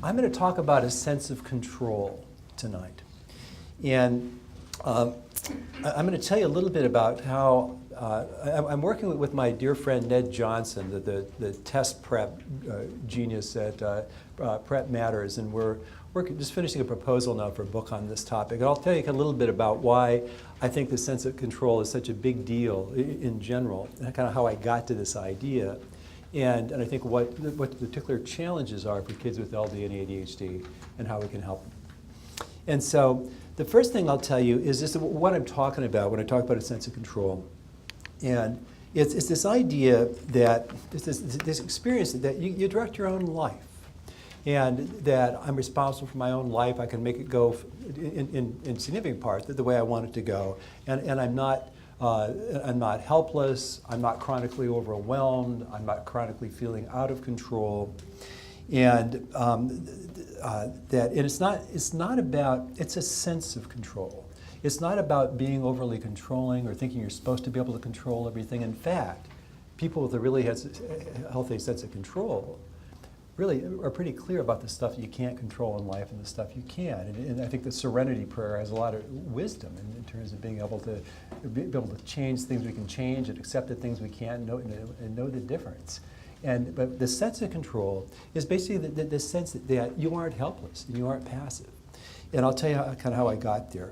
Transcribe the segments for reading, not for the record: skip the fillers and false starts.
I'm going to talk about a sense of control tonight. And I'm going to tell you a little bit about how I'm working with my dear friend Ned Johnson, the test prep genius at Prep Matters, and we're just finishing a proposal now for a book on this topic. And I'll tell you a little bit about why I think the sense of control is such a big deal in general, and kind of how I got to this idea. And I think what the particular challenges are for kids with LD and ADHD and how we can help them. And so the first thing I'll tell you is just what I'm talking about when I talk about a sense of control. And it's this idea that, this experience that you direct your own life. And that I'm responsible for my own life. I can make it go in significant part the way I want it to go. And I'm not helpless, I'm not chronically overwhelmed, I'm not chronically feeling out of control. And it's not about, it's a sense of control. It's not about being overly controlling or thinking you're supposed to be able to control everything. In fact, people with a really healthy sense of control really are pretty clear about the stuff you can't control in life and the stuff you can. And I think the Serenity Prayer has a lot of wisdom in terms of being able to change things we can change and accept the things we can't and know the difference. But the sense of control is basically the sense that you aren't helpless and you aren't passive. And I'll tell you kind of how I got there.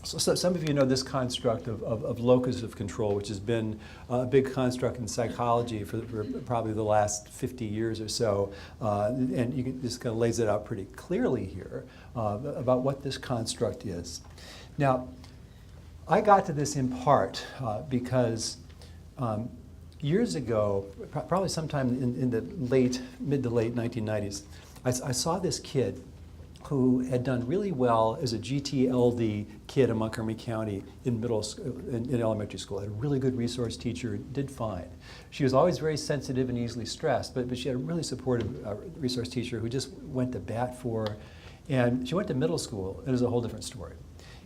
So some of you know this construct of locus of control, which has been a big construct in psychology for probably the last 50 years or so. And this kind of lays it out pretty clearly here about what this construct is. Now, I got to this in part because years ago, probably sometime in the mid to late 1990s, I saw this kid who had done really well as a GTLD kid in Montgomery County in elementary school. Had a really good resource teacher, did fine. She was always very sensitive and easily stressed, but she had a really supportive resource teacher who just went to bat for her. And she went to middle school, and it was a whole different story.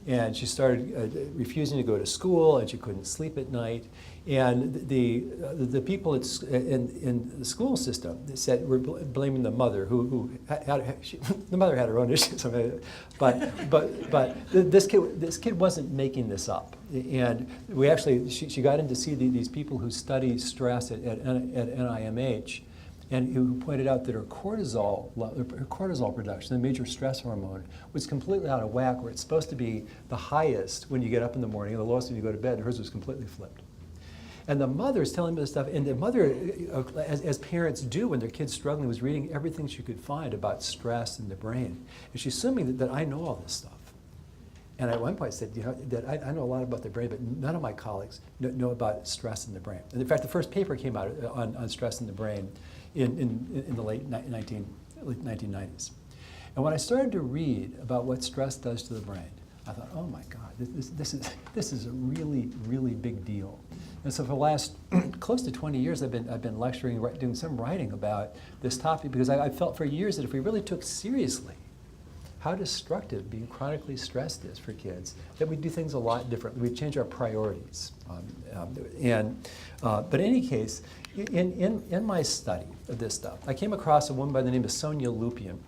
And she started refusing to go to school, and she couldn't sleep at night. And the people in the school system said were blaming the mother, who the mother had her own issues. But this kid wasn't making this up. And she got in to see these people who study stress at NIMH, and who pointed out that her cortisol production, the major stress hormone, was completely out of whack, where it's supposed to be the highest when you get up in the morning and the lowest when you go to bed, and hers was completely flipped. And the mother's telling me this stuff, and the mother, as parents do when their kid's struggling, was reading everything she could find about stress in the brain. And she's assuming that I know all this stuff. And at one point I said, that I know a lot about the brain, but none of my colleagues know about stress in the brain. And in fact, the first paper came out on stress in the brain in the late 1990s. And when I started to read about what stress does to the brain, I thought, oh my God, this is a really, really big deal. And so for the last close to 20 years, I've been lecturing, doing some writing about this topic, because I felt for years that if we really took seriously how destructive being chronically stressed is for kids, that we'd do things a lot differently. We'd change our priorities. But in any case, in my study of this stuff, I came across a woman by the name of SONIA LUPIEN,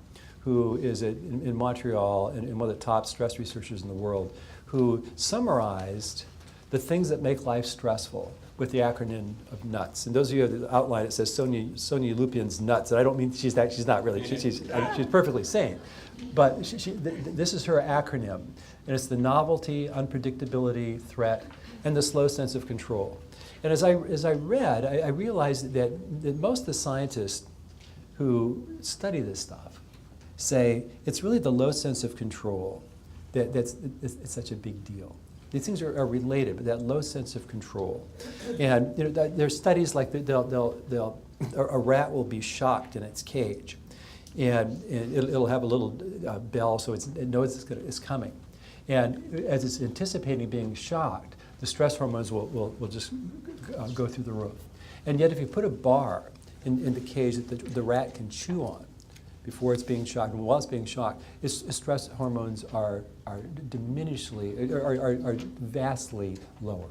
who is in Montreal and one of the top stress researchers in the world, who summarized the things that make life stressful with the acronym of NUTS. And those of you who have the outline, it says SONIA LUPIEN's NUTS. And I don't mean she's not really. She's perfectly sane. But this is her acronym. And it's the novelty, unpredictability, threat, and the slow sense of control. And as I read, I realized that most of the scientists who study this stuff say it's really the low sense of control it's such a big deal. These things are related, but that low sense of control. And there's studies like a rat will be shocked in its cage, and it'll have a little bell so it knows it's coming. And as it's anticipating being shocked, the stress hormones will just go through the roof. And yet if you put a bar in the cage that the rat can chew on before it's being shocked, and while it's being shocked, its stress hormones are vastly lower.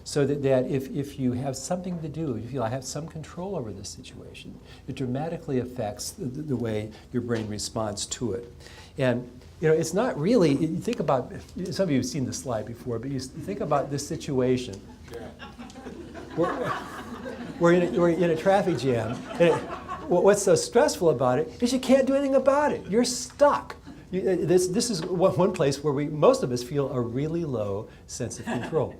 So that if you have something to do, if you feel I have some control over this situation, it dramatically affects the way your brain responds to it. And it's not really, you think about, some of you have seen this slide before, but you think about this situation. We're in a traffic jam. And what's so stressful about it is you can't do anything about it. You're stuck. This is one place where most of us feel a really low sense of control.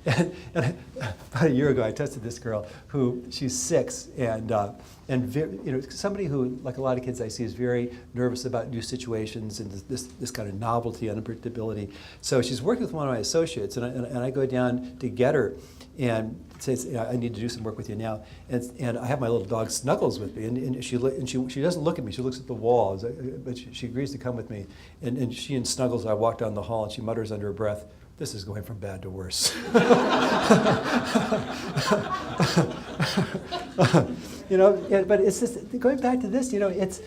And about a year ago, I tested this girl who, she's 6, and somebody who, like a lot of kids I see, is very nervous about new situations and this kind of novelty and unpredictability. So she's working with one of my associates, and I go down to get her and says, I need to do some work with you now. And I have my little dog Snuggles with me, and she doesn't look at me, she looks at the wall, but she agrees to come with me. And she and Snuggles, I walk down the hall, and she mutters under her breath, "This is going from bad to worse." But it's just, going back to this, it's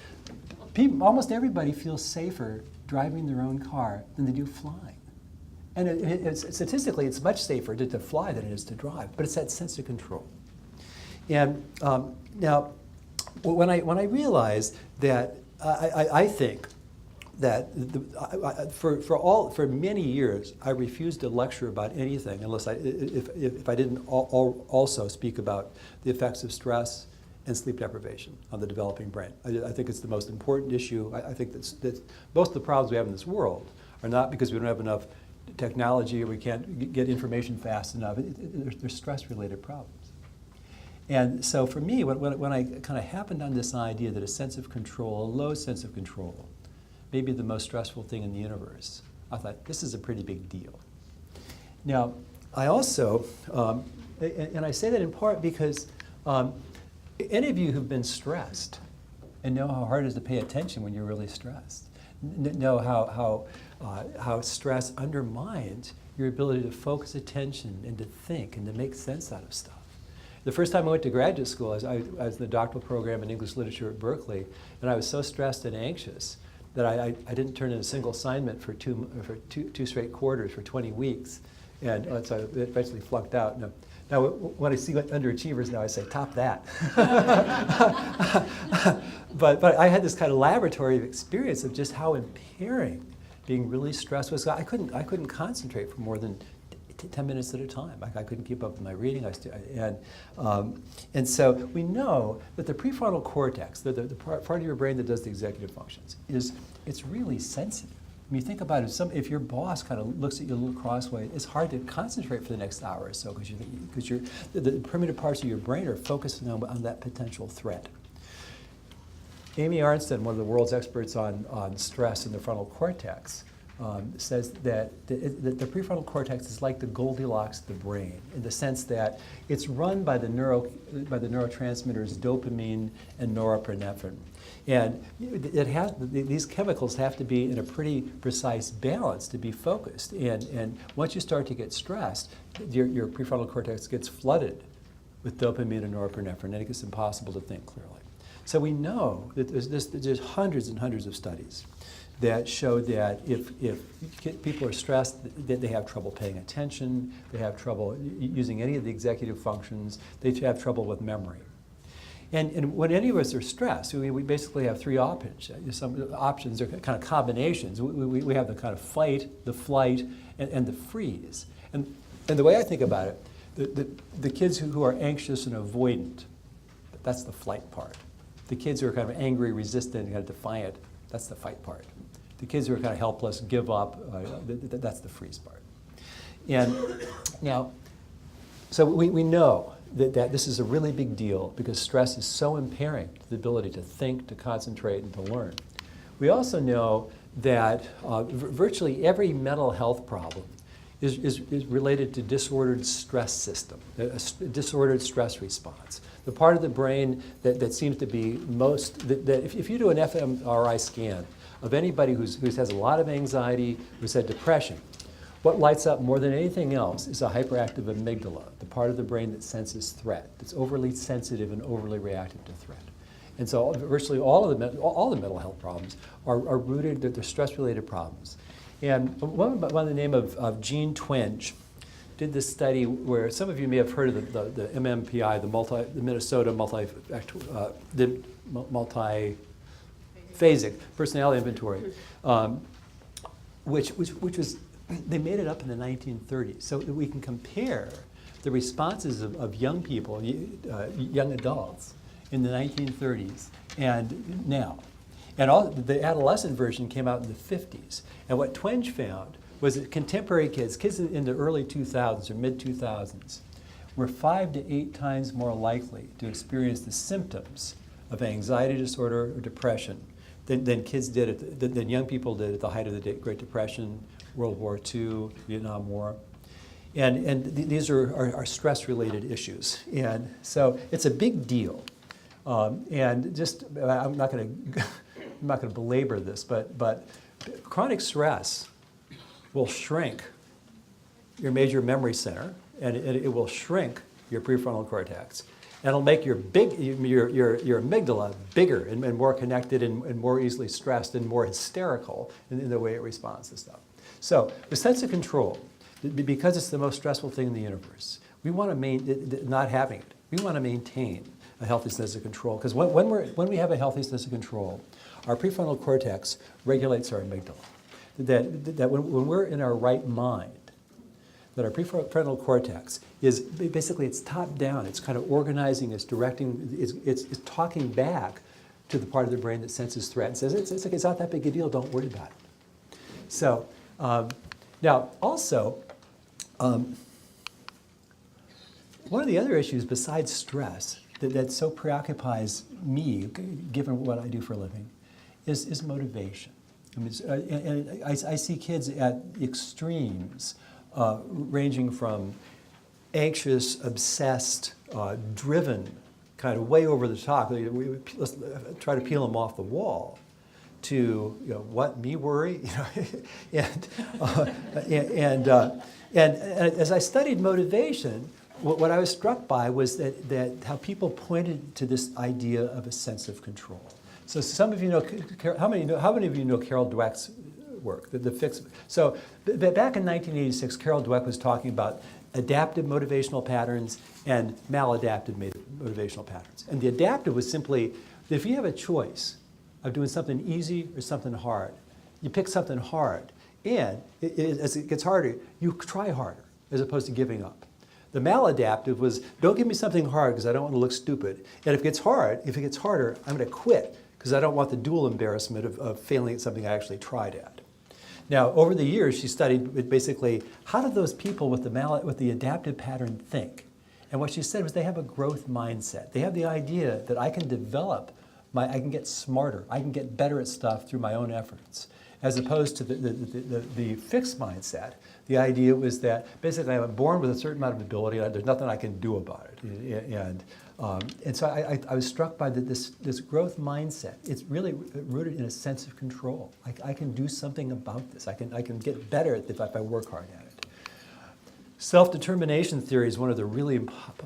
almost everybody feels safer driving their own car than they do flying. And statistically, it's much safer to fly than it is to drive, but it's that sense of control. And now, when I realized that, I think that for many years I refused to lecture about anything unless if I didn't also speak about the effects of stress and sleep deprivation on the developing brain. I think it's the most important issue. I think that most of the problems we have in this world are not because we don't have enough technology or we can't get information fast enough. They're stress-related problems. And so for me, when I kind of happened on this idea that a sense of control, a low sense of control, may be the most stressful thing in the universe, I thought, this is a pretty big deal. Now, I also, and I say that in part because any of you who've been stressed and know how hard it is to pay attention when you're really stressed, know how stress undermines your ability to focus attention and to think and to make sense out of stuff. The first time I went to graduate school, I was in the doctoral program in English literature at Berkeley, and I was so stressed and anxious that I didn't turn in a single assignment for two straight quarters for 20 weeks, and so I eventually flunked out. Now, when I see underachievers now, I say, top that. but I had this kind of laboratory experience of just how impairing being really stressed was. I couldn't concentrate for more than 10 minutes at a time. I couldn't keep up with my reading. And so we know that the prefrontal cortex, the part of your brain that does the executive functions, it's really sensitive. I mean, think about it. If your boss kind of looks at you a little crossway, it's hard to concentrate for the next hour or so because the primitive parts of your brain are focusing on that potential threat. Amy Arnsten, one of the world's experts on stress in the frontal cortex, says that the prefrontal cortex is like the Goldilocks of the brain in the sense that it's run by the neurotransmitters dopamine and norepinephrine. And these chemicals have to be in a pretty precise balance to be focused. And once you start to get stressed, your prefrontal cortex gets flooded with dopamine and norepinephrine, and it gets impossible to think clearly. So we know that there's hundreds and hundreds of studies that show that if people are stressed, that they have trouble paying attention, they have trouble using any of the executive functions, they have trouble with memory. And when any of us are stressed, we basically have three options. Some options are kind of combinations. We have the kind of fight, the flight, and the freeze. And the way I think about it, the kids who are anxious and avoidant, that's the flight part. The kids who are kind of angry, resistant, kind of defiant, that's the fight part. The kids who are kind of helpless, give up, that's the freeze part. And now, so we know that this is a really big deal because stress is so impairing to the ability to think, to concentrate, and to learn. We also know that virtually every mental health problem is related to disordered stress system, a disordered stress response. The part of the brain that seems to be most, that if you do an fMRI scan of anybody who has a lot of anxiety, who's had depression, what lights up more than anything else is a hyperactive amygdala, the part of the brain that senses threat, that's overly sensitive and overly reactive to threat. And so virtually all the mental health problems are rooted, they're stress-related problems. And one by the name of Jean Twenge did this study where some of you may have heard of the MMPI, the Minnesota multi-phasic personality inventory, which was, they made it up in the 1930s so that we can compare the responses of young people, young adults in the 1930s and now. And the adolescent version came out in the 50s. And what Twenge found was that contemporary kids in the early 2000s or mid-2000s, were 5 to 8 times more likely to experience the symptoms of anxiety disorder or depression than kids did, than young people did at the height of the Great Depression, World War II, Vietnam War. And these are stress-related issues. And so it's a big deal. And just, I'm not going to belabor this, but chronic stress will shrink your major memory center, and it will shrink your prefrontal cortex. And it'll make your amygdala bigger and more connected and more easily stressed and more hysterical in the way it responds to stuff. So the sense of control, because it's the most stressful thing in the universe, we want to not having it. We want to maintain a healthy sense of control, because when we have a healthy sense of control, our prefrontal cortex regulates our amygdala. That when we're in our right mind, that our prefrontal cortex is basically, it's top down, it's kind of organizing, it's directing, it's talking back to the part of the brain that senses threat and says, it's not that big a deal, don't worry about it. So now also, one of the other issues besides stress that so preoccupies me, given what I do for a living, is motivation. I mean, and I see kids at extremes, ranging from anxious, obsessed, driven, kind of way over the top. Let's try to peel them off the wall. To what, me worry, and as I studied motivation, what I was struck by was that how people pointed to this idea of a sense of control. So some of you know, how many of you know Carol Dweck's work, the fix? So back in 1986, Carol Dweck was talking about adaptive motivational patterns and maladaptive motivational patterns. And the adaptive was simply that if you have a choice of doing something easy or something hard, you pick something hard, and as it gets harder, you try harder as opposed to giving up. The maladaptive was, don't give me something hard because I don't want to look stupid. And if it gets harder, I'm going to quit because I don't want the dual embarrassment of failing at something I actually tried at. Now, over the years, she studied basically how do those people with the adaptive pattern think? And what she said was they have a growth mindset. They have the idea that I can develop, I can get smarter, I can get better at stuff through my own efforts, as opposed to the fixed mindset. The idea was that basically I'm born with a certain amount of ability, and there's nothing I can do about it. And so I was struck by this growth mindset. It's really rooted in a sense of control. I can do something about this. I can get better at it if I work hard at it. Self-determination theory is one of the really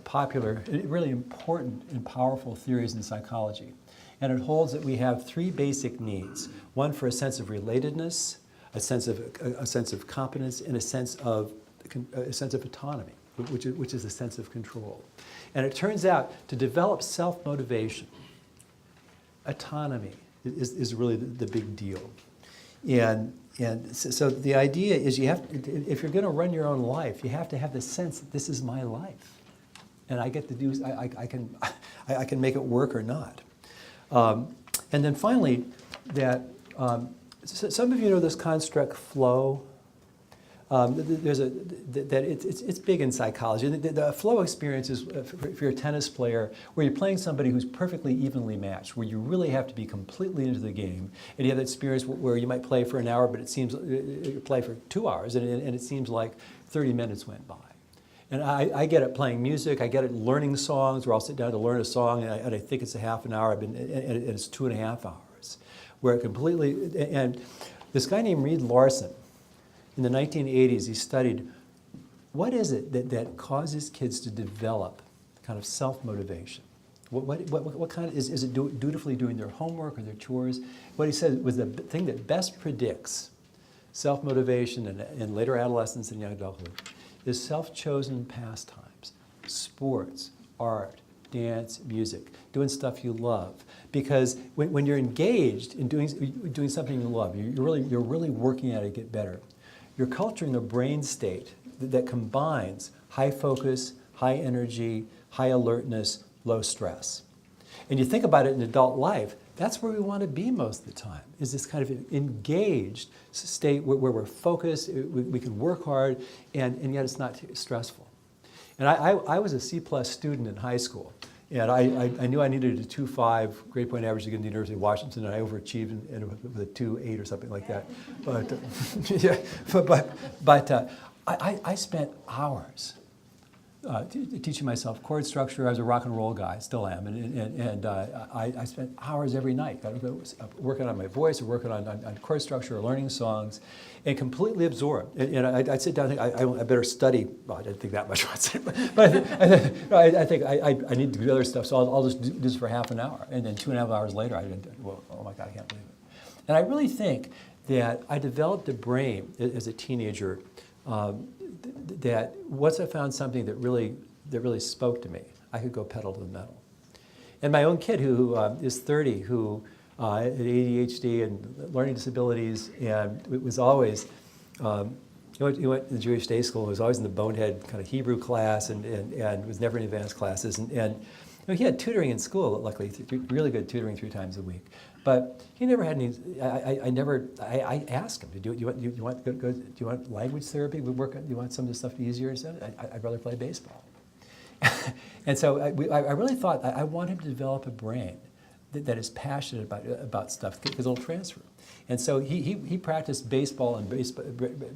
popular, really important and powerful theories in psychology. And it holds that we have 3 basic needs: one for a sense of relatedness, a sense of competence, and a sense of autonomy, which is a sense of control. And it turns out to develop self-motivation, autonomy is really the big deal. And so the idea is if you're going to run your own life, you have to have the sense that this is my life, and I get to do, I can make it work or not. And then finally, that some of you know this construct flow. It's big in psychology. The flow experience is, if you're a tennis player, where you're playing somebody who's perfectly evenly matched, where you really have to be completely into the game, and you have that experience where you might play for an hour, but it seems you play for 2 hours, and it seems like 30 minutes went by. And I get it playing music, I get it learning songs, where I'll sit down to learn a song, and I think it's a half an hour, and it's 2.5 hours, where it completely, and this guy named Reed Larson, in the 1980s, he studied what is it that causes kids to develop kind of self-motivation. What kind of, is it dutifully doing their homework or their chores? What he said was the thing that best predicts self-motivation in later adolescence and young adulthood is self-chosen pastimes, sports, art, dance, music, doing stuff you love. Because when you're engaged in doing something you love, you're really working at it to get better. You're culturing a brain state that combines high focus, high energy, high alertness, low stress. And you think about it in adult life, that's where we want to be most of the time, is this kind of engaged state where we're focused, we can work hard, and yet it's not stressful. And I was a C+ student in high school, and I knew I needed a 2.5 grade point average to get into the University of Washington, and I overachieved with a 2.8 or something like that. But, I spent hours teaching myself chord structure. I was a rock and roll guy, still am, and I spent hours every night working on my voice or working on chord structure or learning songs, and completely absorbed. And I'd sit down and think, I better study. Well, I didn't think that much about it, but I think I need to do other stuff, so I'll just do this for half an hour. And then 2.5 hours later, oh my God, I can't believe it. And I really think that I developed a brain as a teenager that once I found something that really spoke to me, I could go pedal to the metal. And my own kid, who is 30, who had ADHD and learning disabilities, and it was always, he went to the Jewish day school, was always in the bonehead kind of Hebrew class, and was never in advanced classes. And he had tutoring in school, luckily, really good tutoring 3 times a week. But he never had any. I asked him, do you want language therapy? Do you want some of this stuff easier? He said, I'd rather play baseball. And so I really thought I want him to develop a brain that is passionate about stuff, because it'll transfer. And so he practiced baseball and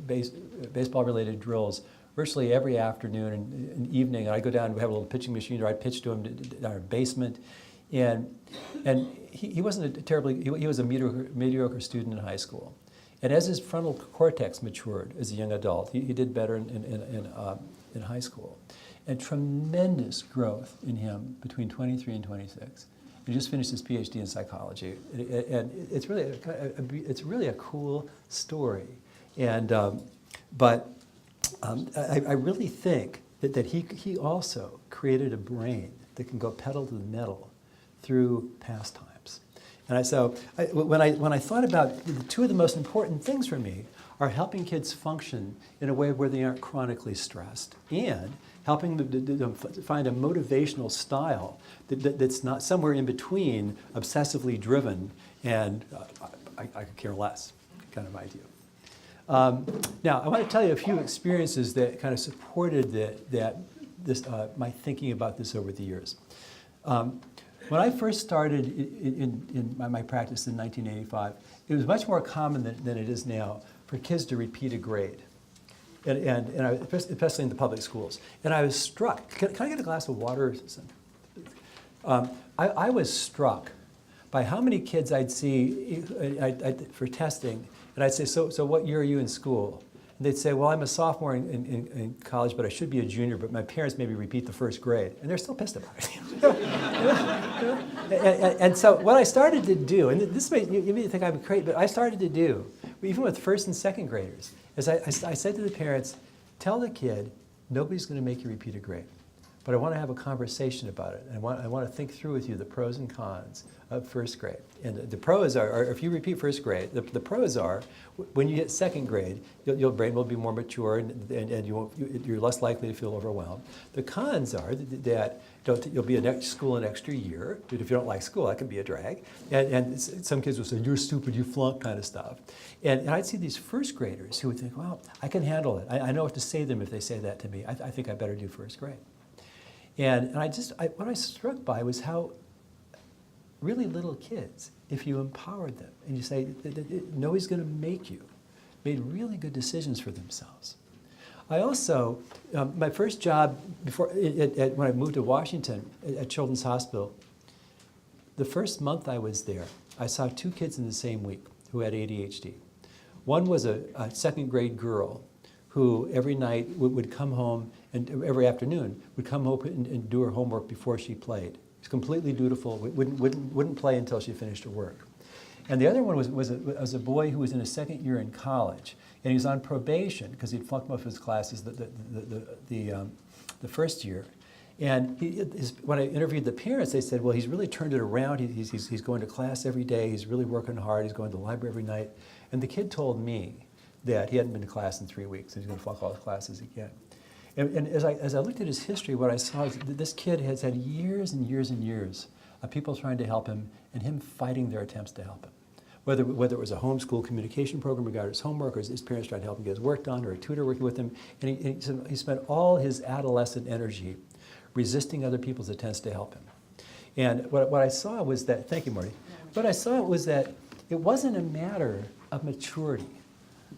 baseball-related drills virtually every afternoon and evening. And I'd go down and have a little pitching machine, or I'd pitch to him in our basement. And he wasn't he was a mediocre student in high school. And as his frontal cortex matured as a young adult, he did better in high school. And tremendous growth in him between 23 and 26. He just finished his Ph.D. in psychology. And it's really a cool story. And, I really think that he also created a brain that can go pedal to the metal through pastimes. And when I thought about the 2 of the most important things for me are helping kids function in a way where they aren't chronically stressed, and helping them find a motivational style that's not somewhere in between obsessively driven and I could care less kind of idea. Now, I want to tell you a few experiences that kind of supported my thinking about this over the years. When I first started in my practice in 1985, it was much more common than it is now for kids to repeat a grade, and especially in the public schools. And I was struck. Can I get a glass of water? I was struck by how many kids I'd see for testing, and I'd say, so what year are you in school? And they'd say, well, I'm a sophomore in college, but I should be a junior, but my parents made me repeat the first grade. And they're still pissed about it. And so what I started to do, and this may, you may think I'm great, but I started to do, even with first and second graders, is I said to the parents, tell the kid, nobody's going to make you repeat a grade. But I want to have a conversation about it. And I want to think through with you the pros and cons of first grade. And the pros are, if you repeat first grade, the pros are, when you hit second grade, your brain will be more mature and you're less likely to feel overwhelmed. The cons are that you'll be in school an extra year. If you don't like school, that can be a drag. And some kids will say, you're stupid, you flunked, kind of stuff. And I'd see these first graders who would think, well, I can handle it. I know what to say to them if they say that to me. I think I better do first grade. And what I was struck by was how really little kids, if you empowered them and you say, nobody's going to make you, made really good decisions for themselves. I also, my first job when I moved to Washington at Children's Hospital, the first month I was there, I saw 2 kids in the same week who had ADHD. One was a second grade girl who every night would come home, and every afternoon would come home and do her homework before she played. She's completely dutiful, wouldn't play until she finished her work. And the other one was a boy who was in his second year in college, and he was on probation because he'd flunked most of his classes the first year. And when I interviewed the parents, they said, well, he's really turned it around. He's going to class every day. He's really working hard. He's going to the library every night. And the kid told me that he hadn't been to class in 3 weeks, and he's going to flunk all his classes again. And as I looked at his history, what I saw is that this kid has had years and years and years of people trying to help him and him fighting their attempts to help him. Whether it was a homeschool communication program regarding his homework, or his parents trying to help him get his work done, or a tutor working with him. And he spent all his adolescent energy resisting other people's attempts to help him. And what I saw was that, thank you, Marty. What I saw was that it wasn't a matter of maturity.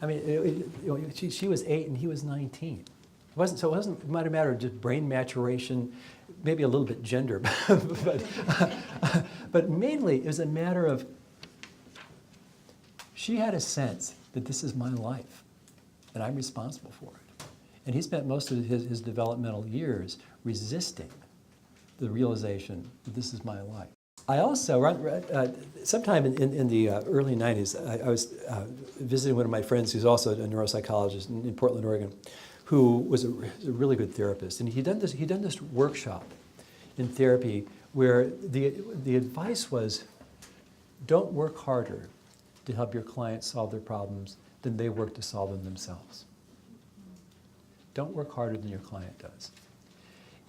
I mean, she was 8 and he was 19. It wasn't a matter of just brain maturation, maybe a little bit gender, but mainly it was a matter of she had a sense that this is my life and I'm responsible for it. And he spent most of his developmental years resisting the realization that this is my life. I also, sometime in the early 90s, I was visiting one of my friends who's also a neuropsychologist in Portland, Oregon, who was a really good therapist. And he'd done this workshop in therapy where the advice was, don't work harder to help your clients solve their problems than they work to solve them themselves. Don't work harder than your client does.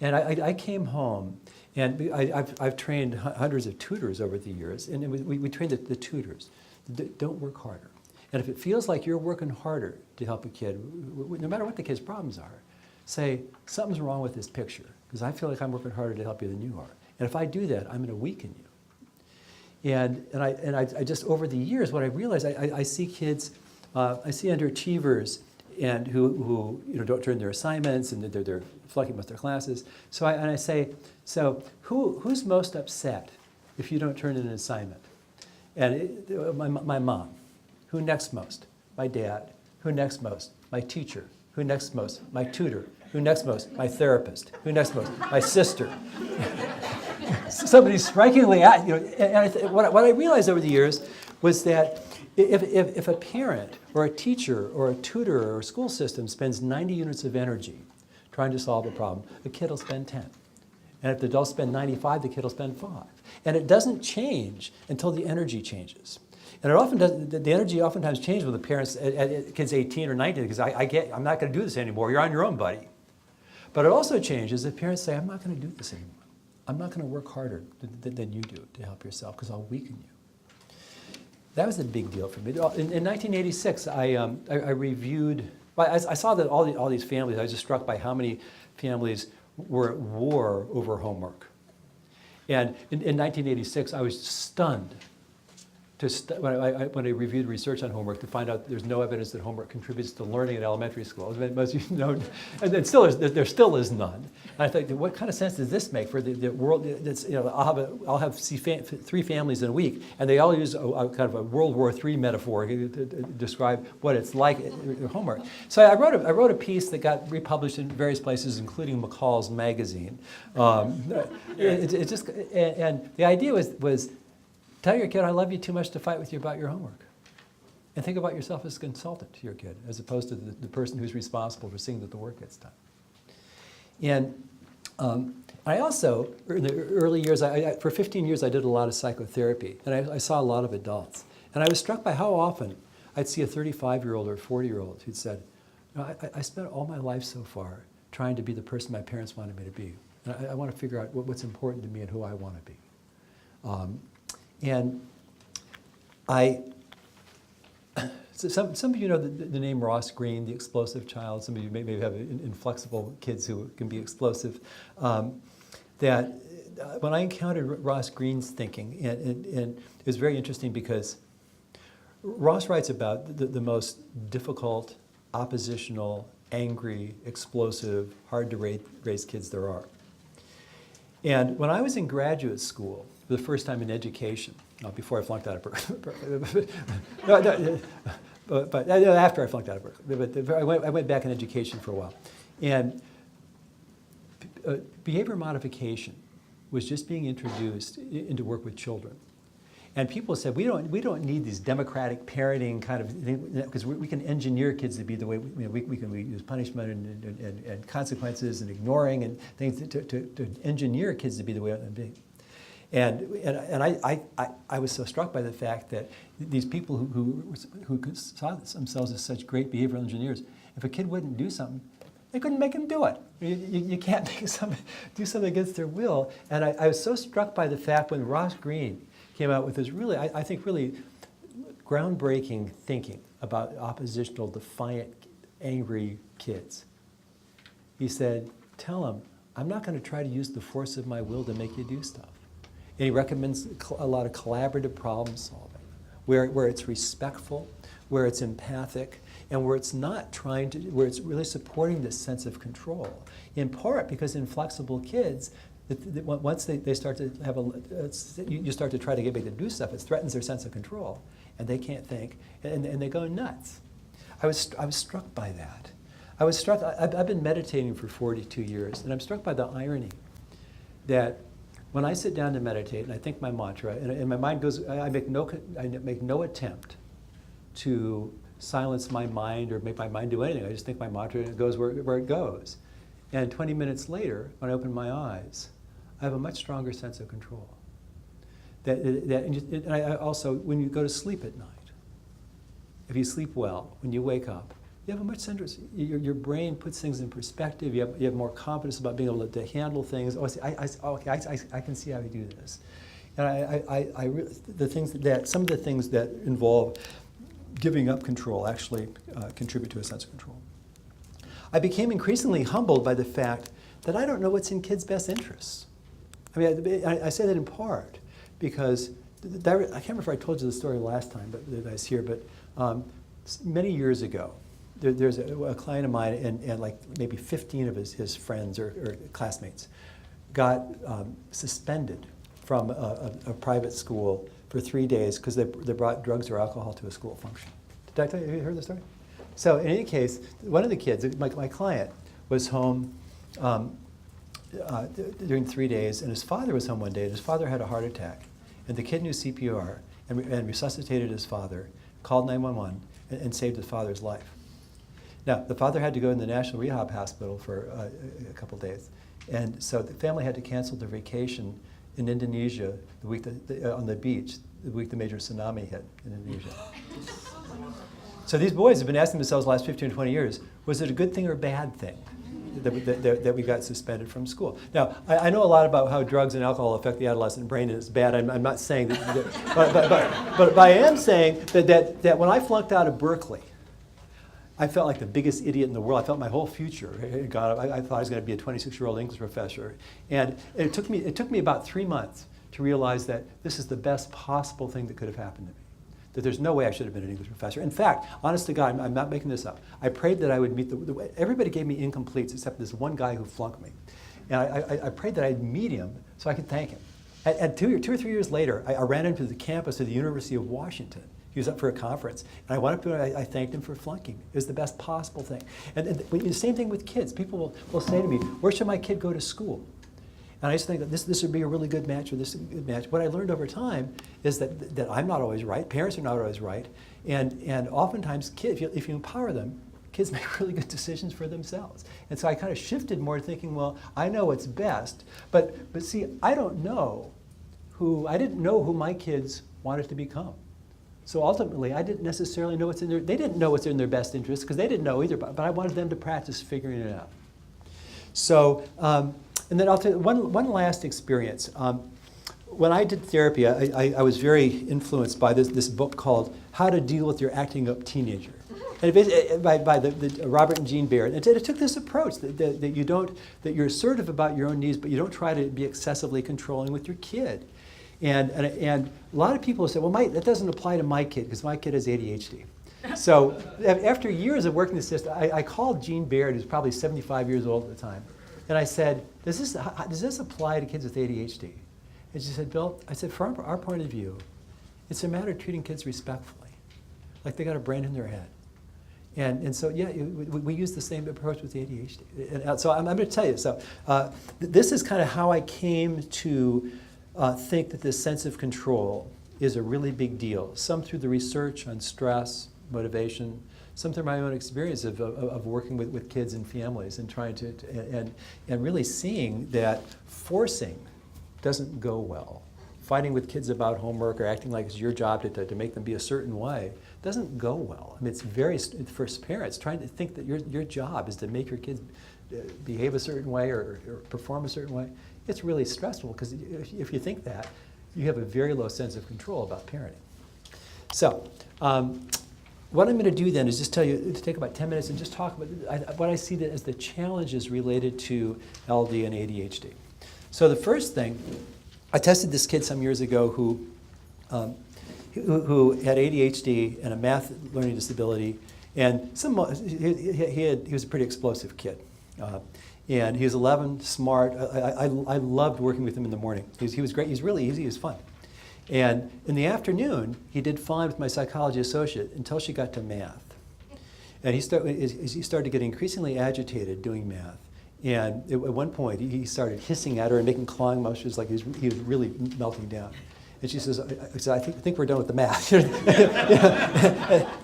And I came home, and I've trained hundreds of tutors over the years, and we trained the tutors. Don't work harder. And if it feels like you're working harder to help a kid, no matter what the kid's problems are, say, something's wrong with this picture, because I feel like I'm working harder to help you than you are. And if I do that, I'm going to weaken you. And I just, over the years, what I realized, I see kids, I see underachievers, and who don't turn their assignments, and they're flunking most of their classes. So I say, so who's most upset if you don't turn in an assignment? And my mom. Who next most? My dad. Who next most? My teacher. Who next most? My tutor. Who next most? My therapist. Who next most? My sister. Somebody strikingly, and what I realized over the years was that if a parent or a teacher or a tutor or a school system spends 90 units of energy trying to solve a problem, the kid will spend 10. And if the adults spend 95, the kid will spend 5. And it doesn't change until the energy changes. And it often does, the energy oftentimes changes when the parents, at kids 18 or 19, because I'm not going to do this anymore. You're on your own, buddy. But it also changes if parents say, I'm not going to do this anymore. I'm not going to work harder than you do to help yourself, because I'll weaken you. That was a big deal for me. In 1986, I reviewed, I saw that all these families, I was just struck by how many families were at war over homework. And in 1986, I was stunned when I reviewed research on homework to find out there's no evidence that homework contributes to learning at elementary school. And there still is none. And I thought, what kind of sense does this make for the world? I'll have 3 families in a week, and they all use a kind of a World War III metaphor to describe what it's like in homework. So I wrote a piece that got republished in various places, including McCall's magazine. And the idea was tell your kid, I love you too much to fight with you about your homework. And think about yourself as a consultant to your kid, as opposed to the person who's responsible for seeing that the work gets done. And I also, in the early years, for 15 years, I did a lot of psychotherapy. And I saw a lot of adults. And I was struck by how often I'd see a 35-year-old or a 40-year-old who'd said, I spent all my life so far trying to be the person my parents wanted me to be. And I want to figure out what's important to me and who I want to be. And so some of you know the name Ross Greene, the explosive child. Some of you maybe have inflexible kids who can be explosive. That when I encountered Ross Greene's thinking, and it was very interesting because Ross writes about the most difficult, oppositional, angry, explosive, hard to raise kids there are. And when I was in graduate school, for the first time in education, before I flunked out of Berkeley, but after I flunked out of Berkeley, but I went back in education for a while. And behavior modification was just being introduced into work with children. And people said, we don't need these democratic parenting kind of thing, because we can engineer kids to be the way, we can use punishment and consequences and ignoring and things to engineer kids to be the way they be. And I was so struck by the fact that these people who saw themselves as such great behavioral engineers, if a kid wouldn't do something, they couldn't make him do it. You can't make somebody do something against their will. And I was so struck by the fact when Ross Greene came out with this really, I think really groundbreaking thinking about oppositional, defiant, angry kids. He said, tell them, I'm not going to try to use the force of my will to make you do stuff. And he recommends a lot of collaborative problem solving, where it's respectful, where it's empathic, and where it's not trying to, where it's really supporting this sense of control. In part because inflexible kids, once they start to have you start to try to get them to do stuff, it threatens their sense of control, and they can't think, and they go nuts. I was struck by that. I was struck. I've been meditating for 42 years, and I'm struck by the irony that when I sit down to meditate and I think my mantra, and my mind goes, I make no attempt to silence my mind or make my mind do anything. I just think my mantra goes where it goes. And 20 minutes later, when I open my eyes, I have a much stronger sense of control. And I also, when you go to sleep at night, if you sleep well, when you wake up, you have a much sense. Your brain puts things in perspective. You have more confidence about being able to handle things. Oh, I can see how you do this. And some of the things that involve giving up control actually contribute to a sense of control. I became increasingly humbled by the fact that I don't know what's in kids' best interests. I mean, I say that in part because, I can't remember if I told you the story last time, but I was here, but many years ago, there's a client of mine and like maybe 15 of his friends or classmates got suspended from a private school for 3 days because they brought drugs or alcohol to a school function. Did I tell you, have you heard the story? So in any case, one of the kids, my client, was home during 3 days, and his father was home one day, and his father had a heart attack. And the kid knew CPR and resuscitated his father, called 911, and saved his father's life. Now, the father had to go in the National Rehab Hospital for a couple days. And so the family had to cancel their vacation in Indonesia the week on the beach, the week the major tsunami hit in Indonesia. So these boys have been asking themselves the last 15 or 20 years, was it a good thing or a bad thing that we got suspended from school? Now, I know a lot about how drugs and alcohol affect the adolescent brain, and it's bad. I'm not saying that, but I am saying that when I flunked out of Berkeley, I felt like the biggest idiot in the world. I felt my whole future had gone. I thought I was going to be a 26-year-old English professor. And it took me about 3 months to realize that this is the best possible thing that could have happened to me. That there's no way I should have been an English professor. In fact, honest to God, I'm not making this up. I prayed that I would meet everybody gave me incompletes except this one guy who flunked me. And I prayed that I'd meet him so I could thank him. And 2 or 3 years later, I ran into the campus of the University of Washington. He was up for a conference, and I went up to him and I thanked him for flunking. It was the best possible thing. And the same thing with kids. People will say to me, where should my kid go to school? And I just think that this would be a really good match or this is a good match. What I learned over time is that I'm not always right, parents are not always right, and oftentimes kids, if you empower them, kids make really good decisions for themselves. And so I kind of shifted more thinking, well, I know what's best, but see, I didn't know who my kids wanted to become. So ultimately, I didn't necessarily know they didn't know what's in their best interest because they didn't know either, but I wanted them to practice figuring it out. So, and then I'll tell you one last experience. When I did therapy, I was very influenced by this book called How to Deal with Your Acting Up Teenager. And by the Robert and Jean Baird. And it took this approach that you're assertive about your own needs, but you don't try to be excessively controlling with your kid. And a lot of people say, well, that doesn't apply to my kid because my kid has ADHD. So after years of working the system, I called Jean Baird, who's probably 75 years old at the time, and I said, does this apply to kids with ADHD? And she said, Bill, I said, from our point of view, it's a matter of treating kids respectfully, like they got a brain in their head. And so, yeah, we use the same approach with ADHD. And so I'm going to tell you, so this is kind of how I came to think that this sense of control is a really big deal. Some through the research on stress, motivation, some through my own experience of working with kids and families and trying to and really seeing that forcing doesn't go well. Fighting with kids about homework or acting like it's your job to make them be a certain way doesn't go well. I mean, it's very, for parents, trying to think that your job is to make your kids behave a certain way or perform a certain way, it's really stressful because if you think that, you have a very low sense of control about parenting. So, what I'm going to do then is just tell you, to take about 10 minutes and just talk about what I see as the challenges related to LD and ADHD. So the first thing, I tested this kid some years ago who had ADHD and a math learning disability, and he was a pretty explosive kid. And he was 11, smart. I loved working with him in the morning. He was great. He was really easy. He was fun. And in the afternoon, he did fine with my psychology associate until she got to math. And he started to get increasingly agitated doing math. And at one point, he started hissing at her and making clawing motions like he was really melting down. And she says, I think we're done with the math.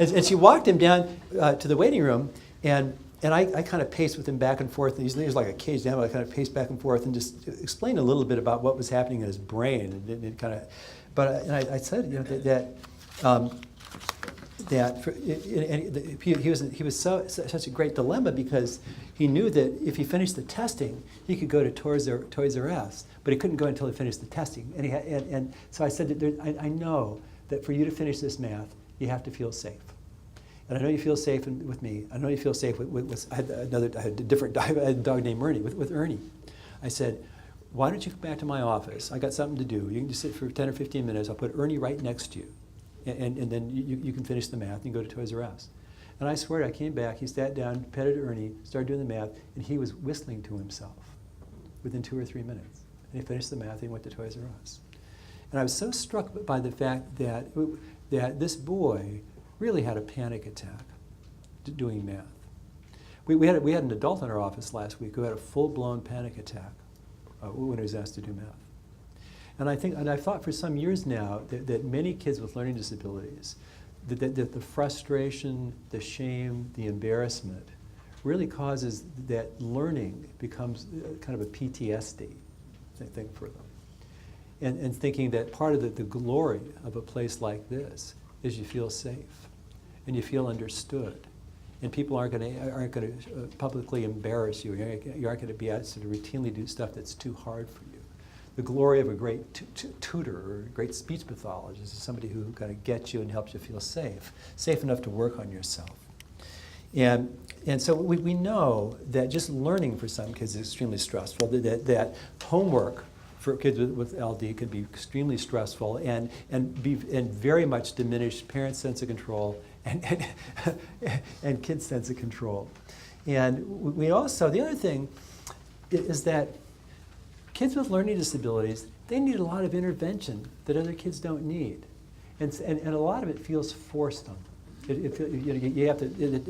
And she walked him down to the waiting room, and I kind of paced with him back and forth. He was like a caged animal. I kind of paced back and forth and just explained a little bit about what was happening in his brain. And it kind of, I said, you know, he was such a great dilemma because he knew that if he finished the testing, he could go to Toys R Us, but he couldn't go until he finished the testing. And so I said, that I know that for you to finish this math, you have to feel safe. And I know you feel safe with me. I know you feel safe with I had a dog named Ernie, with Ernie. I said, why don't you come back to my office? I got something to do. You can just sit for 10 or 15 minutes. I'll put Ernie right next to you. And then you can finish the math and go to Toys R Us. And I swear, I came back, he sat down, petted Ernie, started doing the math, and he was whistling to himself within 2 or 3 minutes. And he finished the math and he went to Toys R Us. And I was so struck by the fact that this boy really had a panic attack doing math. We had an adult in our office last week who had a full-blown panic attack when he was asked to do math. And I've thought for some years now that many kids with learning disabilities, that the frustration, the shame, the embarrassment really causes that learning becomes kind of a PTSD thing for them. And thinking that part of the glory of a place like this is you feel safe and you feel understood. And people aren't going to publicly embarrass you. You aren't going to be asked to routinely do stuff that's too hard for you. The glory of a great tutor or a great speech pathologist is somebody who kind of gets you and helps you feel safe enough to work on yourself. And so we know that just learning for some kids is extremely stressful, that homework for kids with LD can be extremely stressful and very much diminish parents' sense of control and kids' sense of control. And we also, the other thing is that kids with learning disabilities, they need a lot of intervention that other kids don't need. And a lot of it feels forced on them. You have to,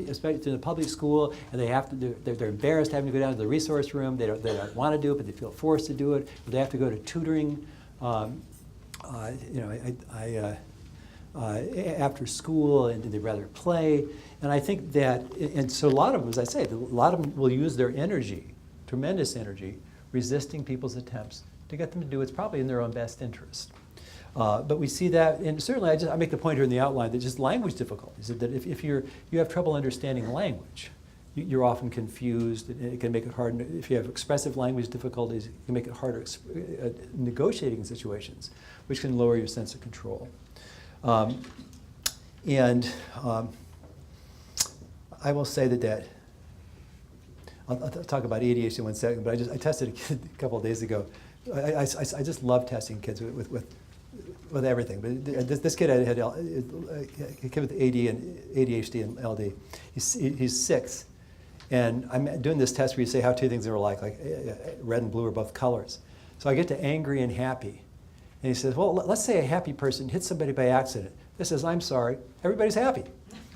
especially in the public school, and they're embarrassed having to go down to the resource room. They don't want to do it, but they feel forced to do it. Or they have to go to tutoring. After school, and they'd rather play. And I think that, and so a lot of them, as I say, a lot of them will use their energy, tremendous energy, resisting people's attempts to get them to do what's probably in their own best interest. But we see that, and certainly I make the point here in the outline that just language difficulties, that if you have trouble understanding language, you're often confused, and it can make it hard. If you have expressive language difficulties, it can make it harder negotiating situations, which can lower your sense of control. I will say that I'll talk about ADHD in 1 second, but I tested a kid a couple of days ago. I just love testing kids with everything. But this kid had a kid with ADHD and LD. He's 6, and I'm doing this test where you say how two things are like red and blue are both colors. So I get to angry and happy. And he says, well, let's say a happy person hits somebody by accident. This says, I'm sorry, everybody's happy.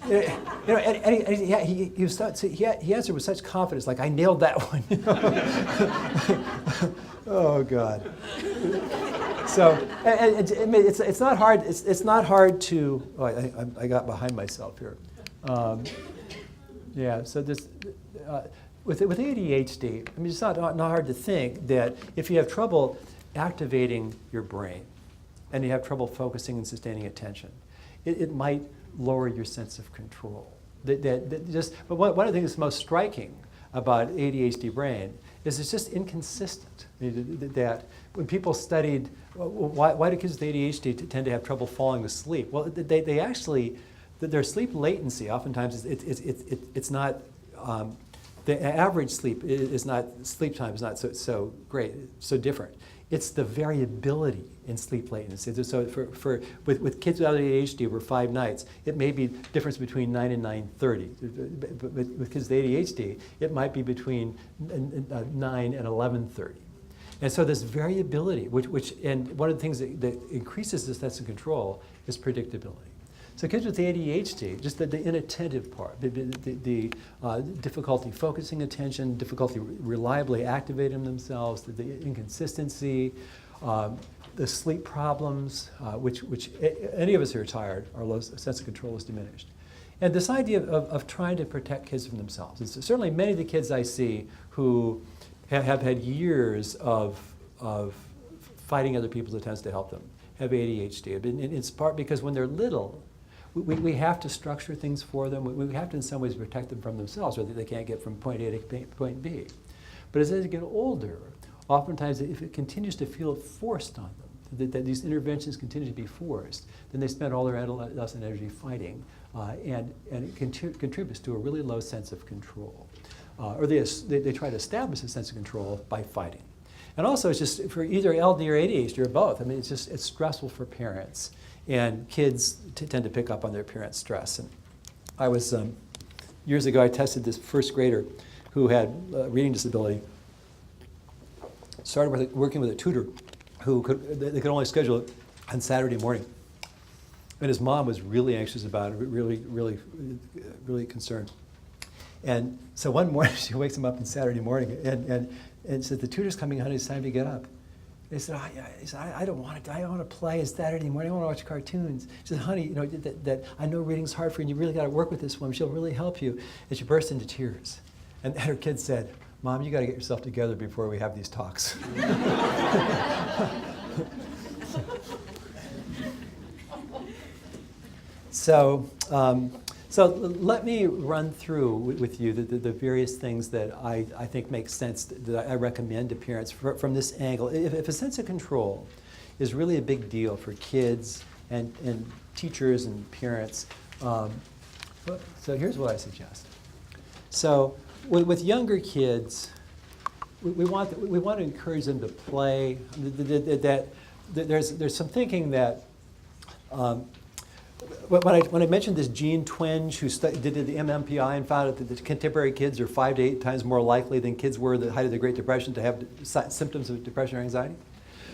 He answered with such confidence, like, I nailed that one. Oh, God. So it's not hard. It's not hard to. Oh, I got behind myself here. Yeah. So this with ADHD, I mean, it's not hard to think that if you have trouble activating your brain, and you have trouble focusing and sustaining attention, it might lower your sense of control. But one of the things that's most striking about ADHD brain is it's just inconsistent. That when people studied why do kids with ADHD tend to have trouble falling asleep, well, they actually, their sleep latency oftentimes it's not, the average sleep time is not so great, so different. It's the variability in sleep latency. So with kids without ADHD over 5 nights, it may be difference between 9 and 9:30. But with kids with ADHD, it might be between 9 and 11:30. And so this variability, and one of the things that increases this sense of control is predictability. So kids with ADHD, just the inattentive part, the difficulty focusing attention, difficulty reliably activating themselves, the inconsistency, the sleep problems, which any of us who are tired, our sense of control is diminished. And this idea of trying to protect kids from themselves. And so certainly many of the kids I see who have had years of fighting other people's attempts to help them have ADHD. And it's part because when they're little, we have to structure things for them. We have to, in some ways, protect them from themselves, or that they can't get from point A to point B. But as they get older, oftentimes, if it continues to feel forced on them, that these interventions continue to be forced, then they spend all their adolescent energy fighting, and it contributes to a really low sense of control. Or they try to establish a sense of control by fighting. And also, it's just for either LD or ADHD or both. I mean, it's stressful for parents. And kids tend to pick up on their parents' stress. And I was, years ago, I tested this first grader who had reading disability. Started working with a tutor who they could only schedule it on Saturday morning. And his mom was really anxious about it, really concerned. And so one morning, she wakes him up on Saturday morning and said, the tutor's coming, honey, it's time to get up. They said, I don't want to. I want to play. It's Saturday morning. I want to watch cartoons. She said, honey, that I know reading's hard for you, and you really got to work with this woman. She'll really help you. And she burst into tears. And her kid said, Mom, you got to get yourself together before we have these talks. So let me run through with you the various things that I think make sense, that I recommend to parents from this angle. If a sense of control is really a big deal for kids and teachers and parents, so here's what I suggest. So with younger kids, we want to encourage them to play. There's some thinking that when I mentioned this Jean Twenge who did the MMPI and found out that the contemporary kids are 5 to 8 times more likely than kids were at the height of the Great Depression to have symptoms of depression or anxiety,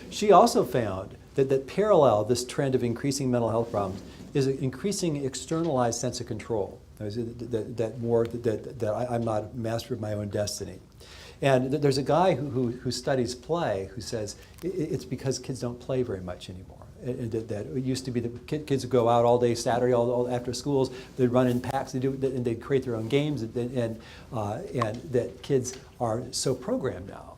she also found that parallel this trend of increasing mental health problems is an increasing externalized sense of control. That I'm not a master of my own destiny. And there's a guy who studies play who says it's because kids don't play very much anymore. That it used to be that kids would go out all day Saturday, all after schools. They'd run in packs, and they'd create their own games, and that kids are so programmed now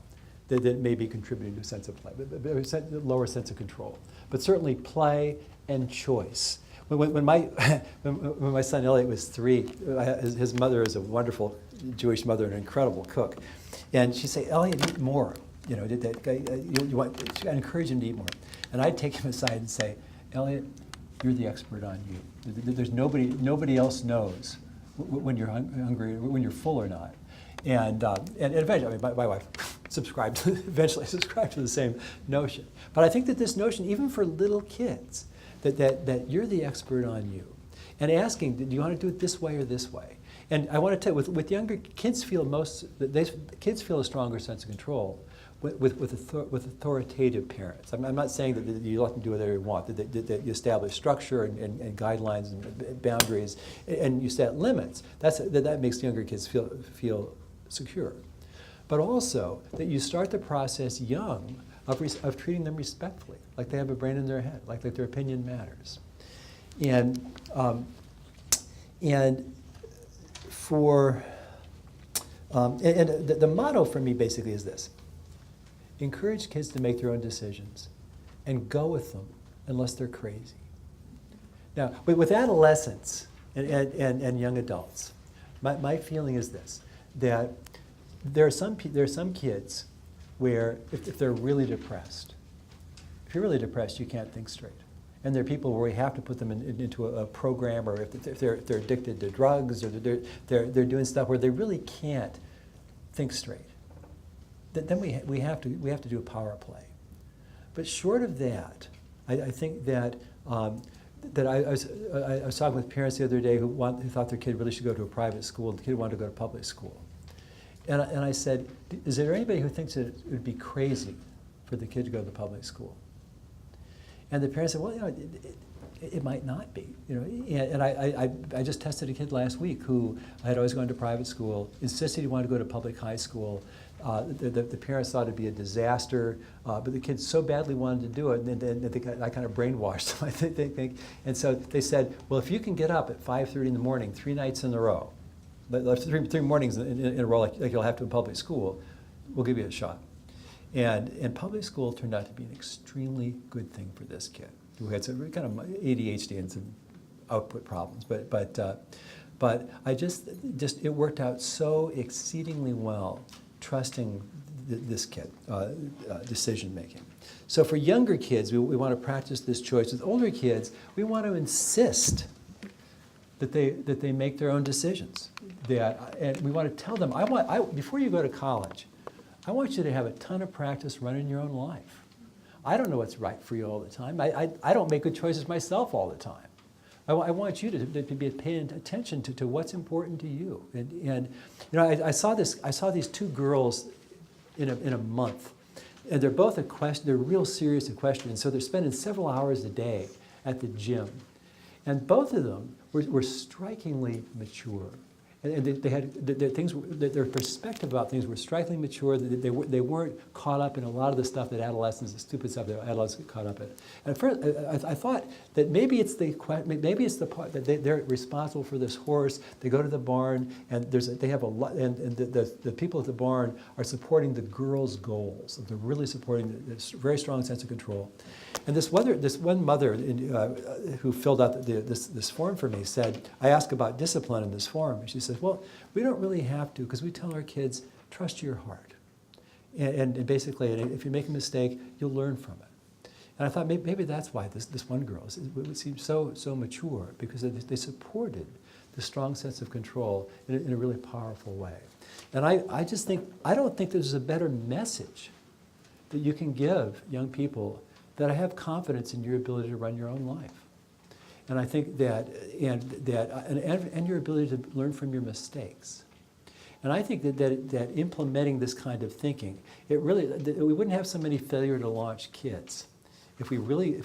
that it may be contributing to a sense of play, but a lower sense of control. But certainly play and choice. When my son Elliot was 3, his mother is a wonderful Jewish mother and an incredible cook, and she'd say, Elliot, eat more. I encourage him to eat more. And I'd take him aside and say, Elliot, you're the expert on you. There's nobody else knows when you're hungry, when you're full or not. And eventually, my wife eventually subscribed to the same notion. But I think that this notion, even for little kids, that you're the expert on you, and asking, do you want to do it this way or this way? And I want to tell you, with younger kids, kids feel a stronger sense of control with authoritative parents. I'm not saying that you let them do whatever you want, that you establish structure and guidelines and boundaries, and you set limits. That makes younger kids feel secure. But also that you start the process young of treating them respectfully, like they have a brain in their head, like their opinion matters. And the motto for me basically is this: encourage kids to make their own decisions and go with them unless they're crazy. Now, with adolescents and young adults, my feeling is this, that there are some kids where if they're really depressed, if you're really depressed, you can't think straight. And there are people where we have to put them into a program, or if they're addicted to drugs, or they're doing stuff where they really can't think straight. Then we have to do a power play. But short of that, I think that I was talking with parents the other day who thought their kid really should go to a private school. The kid wanted to go to public school, and I said, "Is there anybody who thinks that it would be crazy for the kid to go to the public school?" And the parents said, "Well, it might not be, And I just tested a kid last week who had always gone to private school, insisted he wanted to go to public high school. The parents thought it'd be a disaster, but the kid so badly wanted to do it, and I kind of brainwashed them, I think. And so they said, well, if you can get up at 5:30 in the morning 3 nights in a row, 3 mornings in a row like you'll have to in public school, we'll give you a shot. And public school turned out to be an extremely good thing for this kid, who had some kind of ADHD and some output problems. But I just it worked out so exceedingly well, trusting this kid, decision making. So for younger kids, we want to practice this choice. With older kids, we want to insist that they make their own decisions. And we want to tell them, before you go to college, I want you to have a ton of practice running your own life. I don't know what's right for you all the time. I don't make good choices myself all the time. I want you to be paying attention to what's important to you. And I saw these 2 girls in a month, and they're both they're real serious at questioning. So they're spending several hours a day at the gym, and both of them were strikingly mature. And they had their perspective about things were strikingly mature. They weren't caught up in a lot of the stuff that adolescents, the stupid stuff that adolescents get caught up in. And at first, I thought that maybe it's the part that they're responsible for this horse. They go to the barn, and they have a lot, and the people at the barn are supporting the girls' goals. They're really supporting this very strong sense of control. And this one mother who filled out this form for me said, I asked about discipline in this form, and she said, well, we don't really have to, because we tell our kids, trust your heart. And basically, if you make a mistake, you'll learn from it. And I thought maybe that's why this one girl would seem so mature, because they supported the strong sense of control in a really powerful way. And I don't think there's a better message that you can give young people that I have confidence in your ability to run your own life. And I think and your ability to learn from your mistakes. And I think that implementing this kind of thinking, we wouldn't have so many failure to launch kids if we really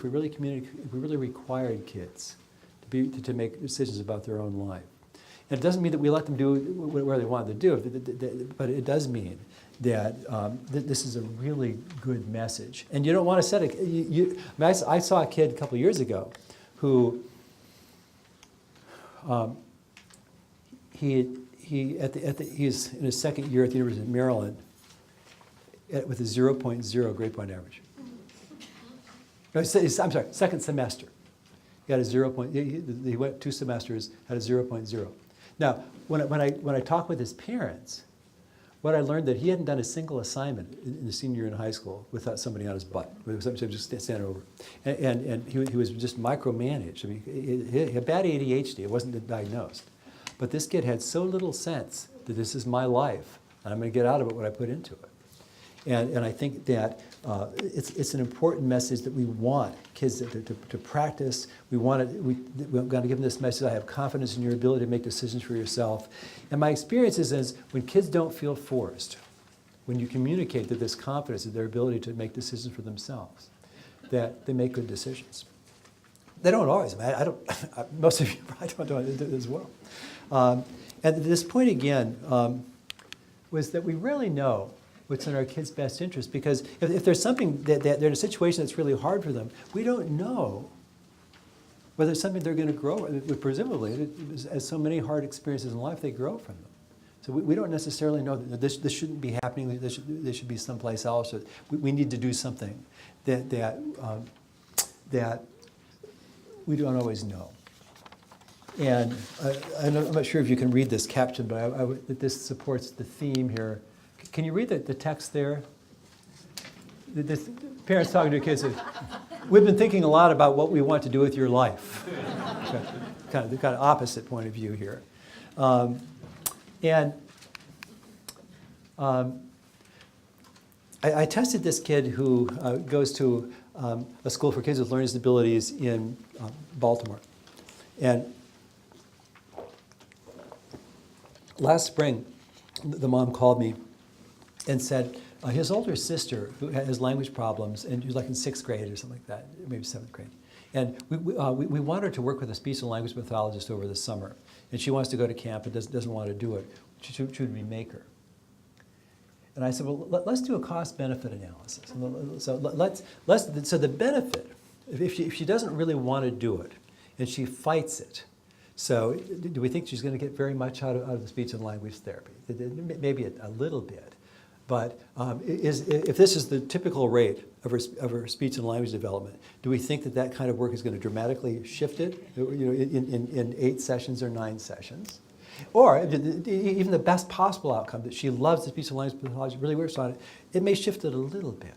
required kids to make decisions about their own life. And it doesn't mean that we let them do where they want to do it, but it does mean that this is a really good message. And you don't want to set I saw a kid a couple of years ago who he's in his second year at the University of Maryland with a 0.0 grade point average. No, I'm sorry, second semester. He had a 0. He went 2 semesters, had a 0.0. Now, when I talked with his parents, what I learned that he hadn't done a single assignment in the senior year in high school without somebody on his butt, with somebody just standing over. And he was just micromanaged. I mean, he had bad ADHD. It wasn't diagnosed. But this kid had so little sense that this is my life, and I'm going to get out of it what I put into it. And I think that it's an important message that we want kids to practice. We've got to give them this message. I have confidence in your ability to make decisions for yourself. And my experience is when kids don't feel forced, when you communicate that this confidence in their ability to make decisions for themselves, that they make good decisions. They don't always. I don't. Most of you probably don't do it as well. And this point again was that we really know. what's in our kids' best interest. Because if there's something that they're in a situation that's really hard for them, we don't know whether it's something they're going to grow. Presumably, as so many hard experiences in life, they grow from them. So we don't necessarily know that this shouldn't be happening. This should be someplace else. We need to do something that we don't always know. And I'm not sure if you can read this caption, but this supports the theme here. Can you read the text there? This parents talking to their kids. We've been thinking a lot about what we want to do with your life. kind of opposite point of view here. I tested this kid who goes to a school for kids with learning disabilities in Baltimore. And last spring, the mom called me and said his older sister, who has language problems, and she was like in 6th grade or something like that, maybe 7th grade. And we want her to work with a speech and language pathologist over the summer. And she wants to go to camp and doesn't want to do it. She would remake her. And I said, well, let's do a cost-benefit analysis. So the benefit, if she doesn't really want to do it, and she fights it, so do we think she's going to get very much out of the speech and language therapy? Maybe a little bit. But if this is the typical rate of her speech and language development, do we think that kind of work is going to dramatically shift it, in 8 sessions or 9 sessions? Or even the best possible outcome, that she loves the speech and language pathology, really works on it, it may shift it a little bit.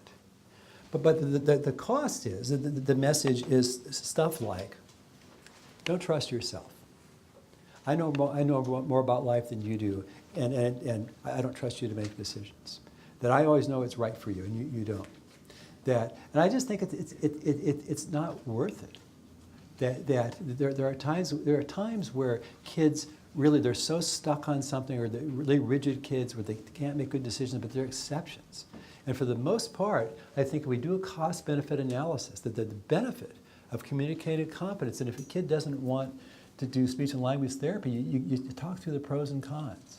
But the cost is, the message is stuff like, don't trust yourself. I know more about life than you do, and I don't trust you to make decisions. That I always know it's right for you, and you don't. And I just think it's not worth it. That there are times where kids really, they're so stuck on something, or they're really rigid kids where they can't make good decisions, but they're exceptions. And for the most part, I think we do a cost-benefit analysis, that the benefit of communicated competence, and if a kid doesn't want to do speech and language therapy, you talk through the pros and cons.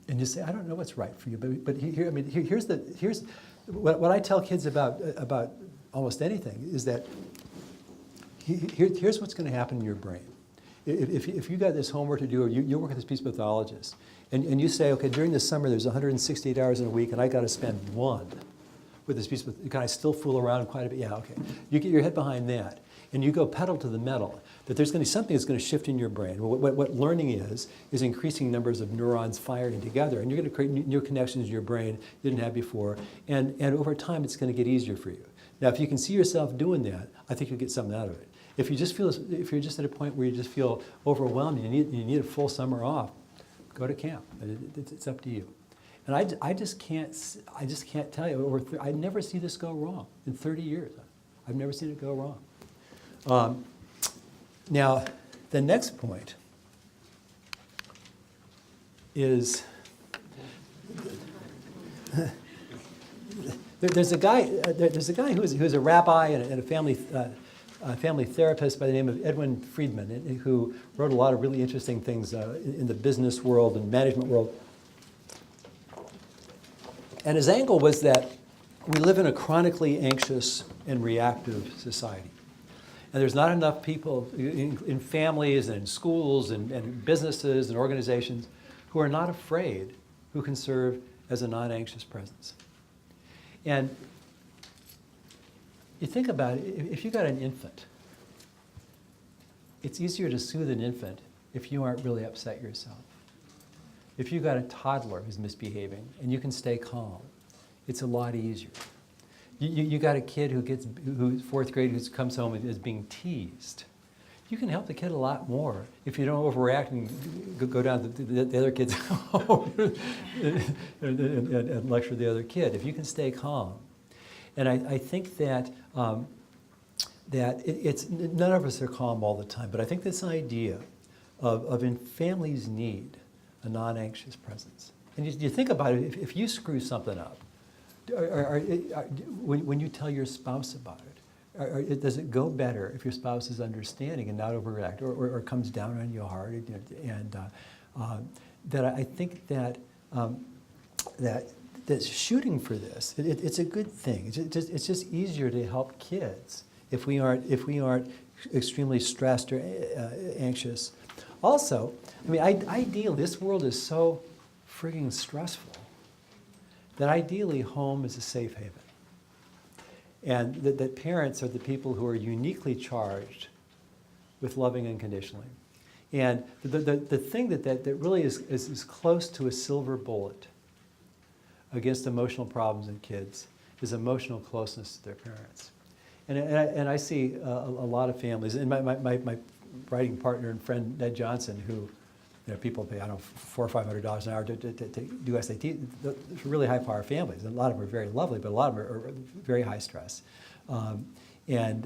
And you say, I don't know what's right for you, but here's what I tell kids about almost anything is that here's what's going to happen in your brain. If you got this homework to do, or you work with a speech pathologist, and you say, okay, during the summer there's 168 hours in a week, and I got to spend 1 with the speech pathologist. Can I still fool around quite a bit? Yeah, okay. You get your head behind that, and you go pedal to the metal, that there's going to be something that's going to shift in your brain. What learning is increasing numbers of neurons firing together, and you're going to create new connections in your brain you didn't have before, and over time it's going to get easier for you. Now, if you can see yourself doing that, I think you'll get something out of it. If you're just at a point where you just feel overwhelmed, you need a full summer off, go to camp. It's up to you. And I just can't tell you. I never see this go wrong in 30 years. I've never seen it go wrong. Now, the next point is there's a guy who's a rabbi and a family therapist by the name of Edwin Friedman, who wrote a lot of really interesting things in the business world and management world. And his angle was that we live in a chronically anxious and reactive society. And there's not enough people in families and in schools and businesses and organizations who are not afraid, who can serve as a non-anxious presence. And you think about it, if you got an infant, it's easier to soothe an infant if you aren't really upset yourself. If you got a toddler who's misbehaving and you can stay calm, it's a lot easier. You got a kid who's 4th grade who comes home and is being teased. You can help the kid a lot more if you don't overreact and go down to the other kid's home and lecture the other kid. If you can stay calm. And I think that it's none of us are calm all the time, but I think this idea of in families need a non-anxious presence. And you think about it, if you screw something up, when you tell your spouse about it, does it go better if your spouse is understanding and not overreact, or comes down on you hard? And that I think that that's shooting for this, it's a good thing. It's just easier to help kids if we aren't extremely stressed or anxious. Also, I mean, ideally, this world is so frigging stressful that ideally home is a safe haven. And that parents are the people who are uniquely charged with loving unconditionally. And the thing that really is close to a silver bullet against emotional problems in kids is emotional closeness to their parents. And I see a lot of families, and my writing partner and friend, Ned Johnson, who, people pay, I don't know, $400 or $500 an hour to do SAT, really high-power families. And a lot of them are very lovely, but a lot of them are very high stress. And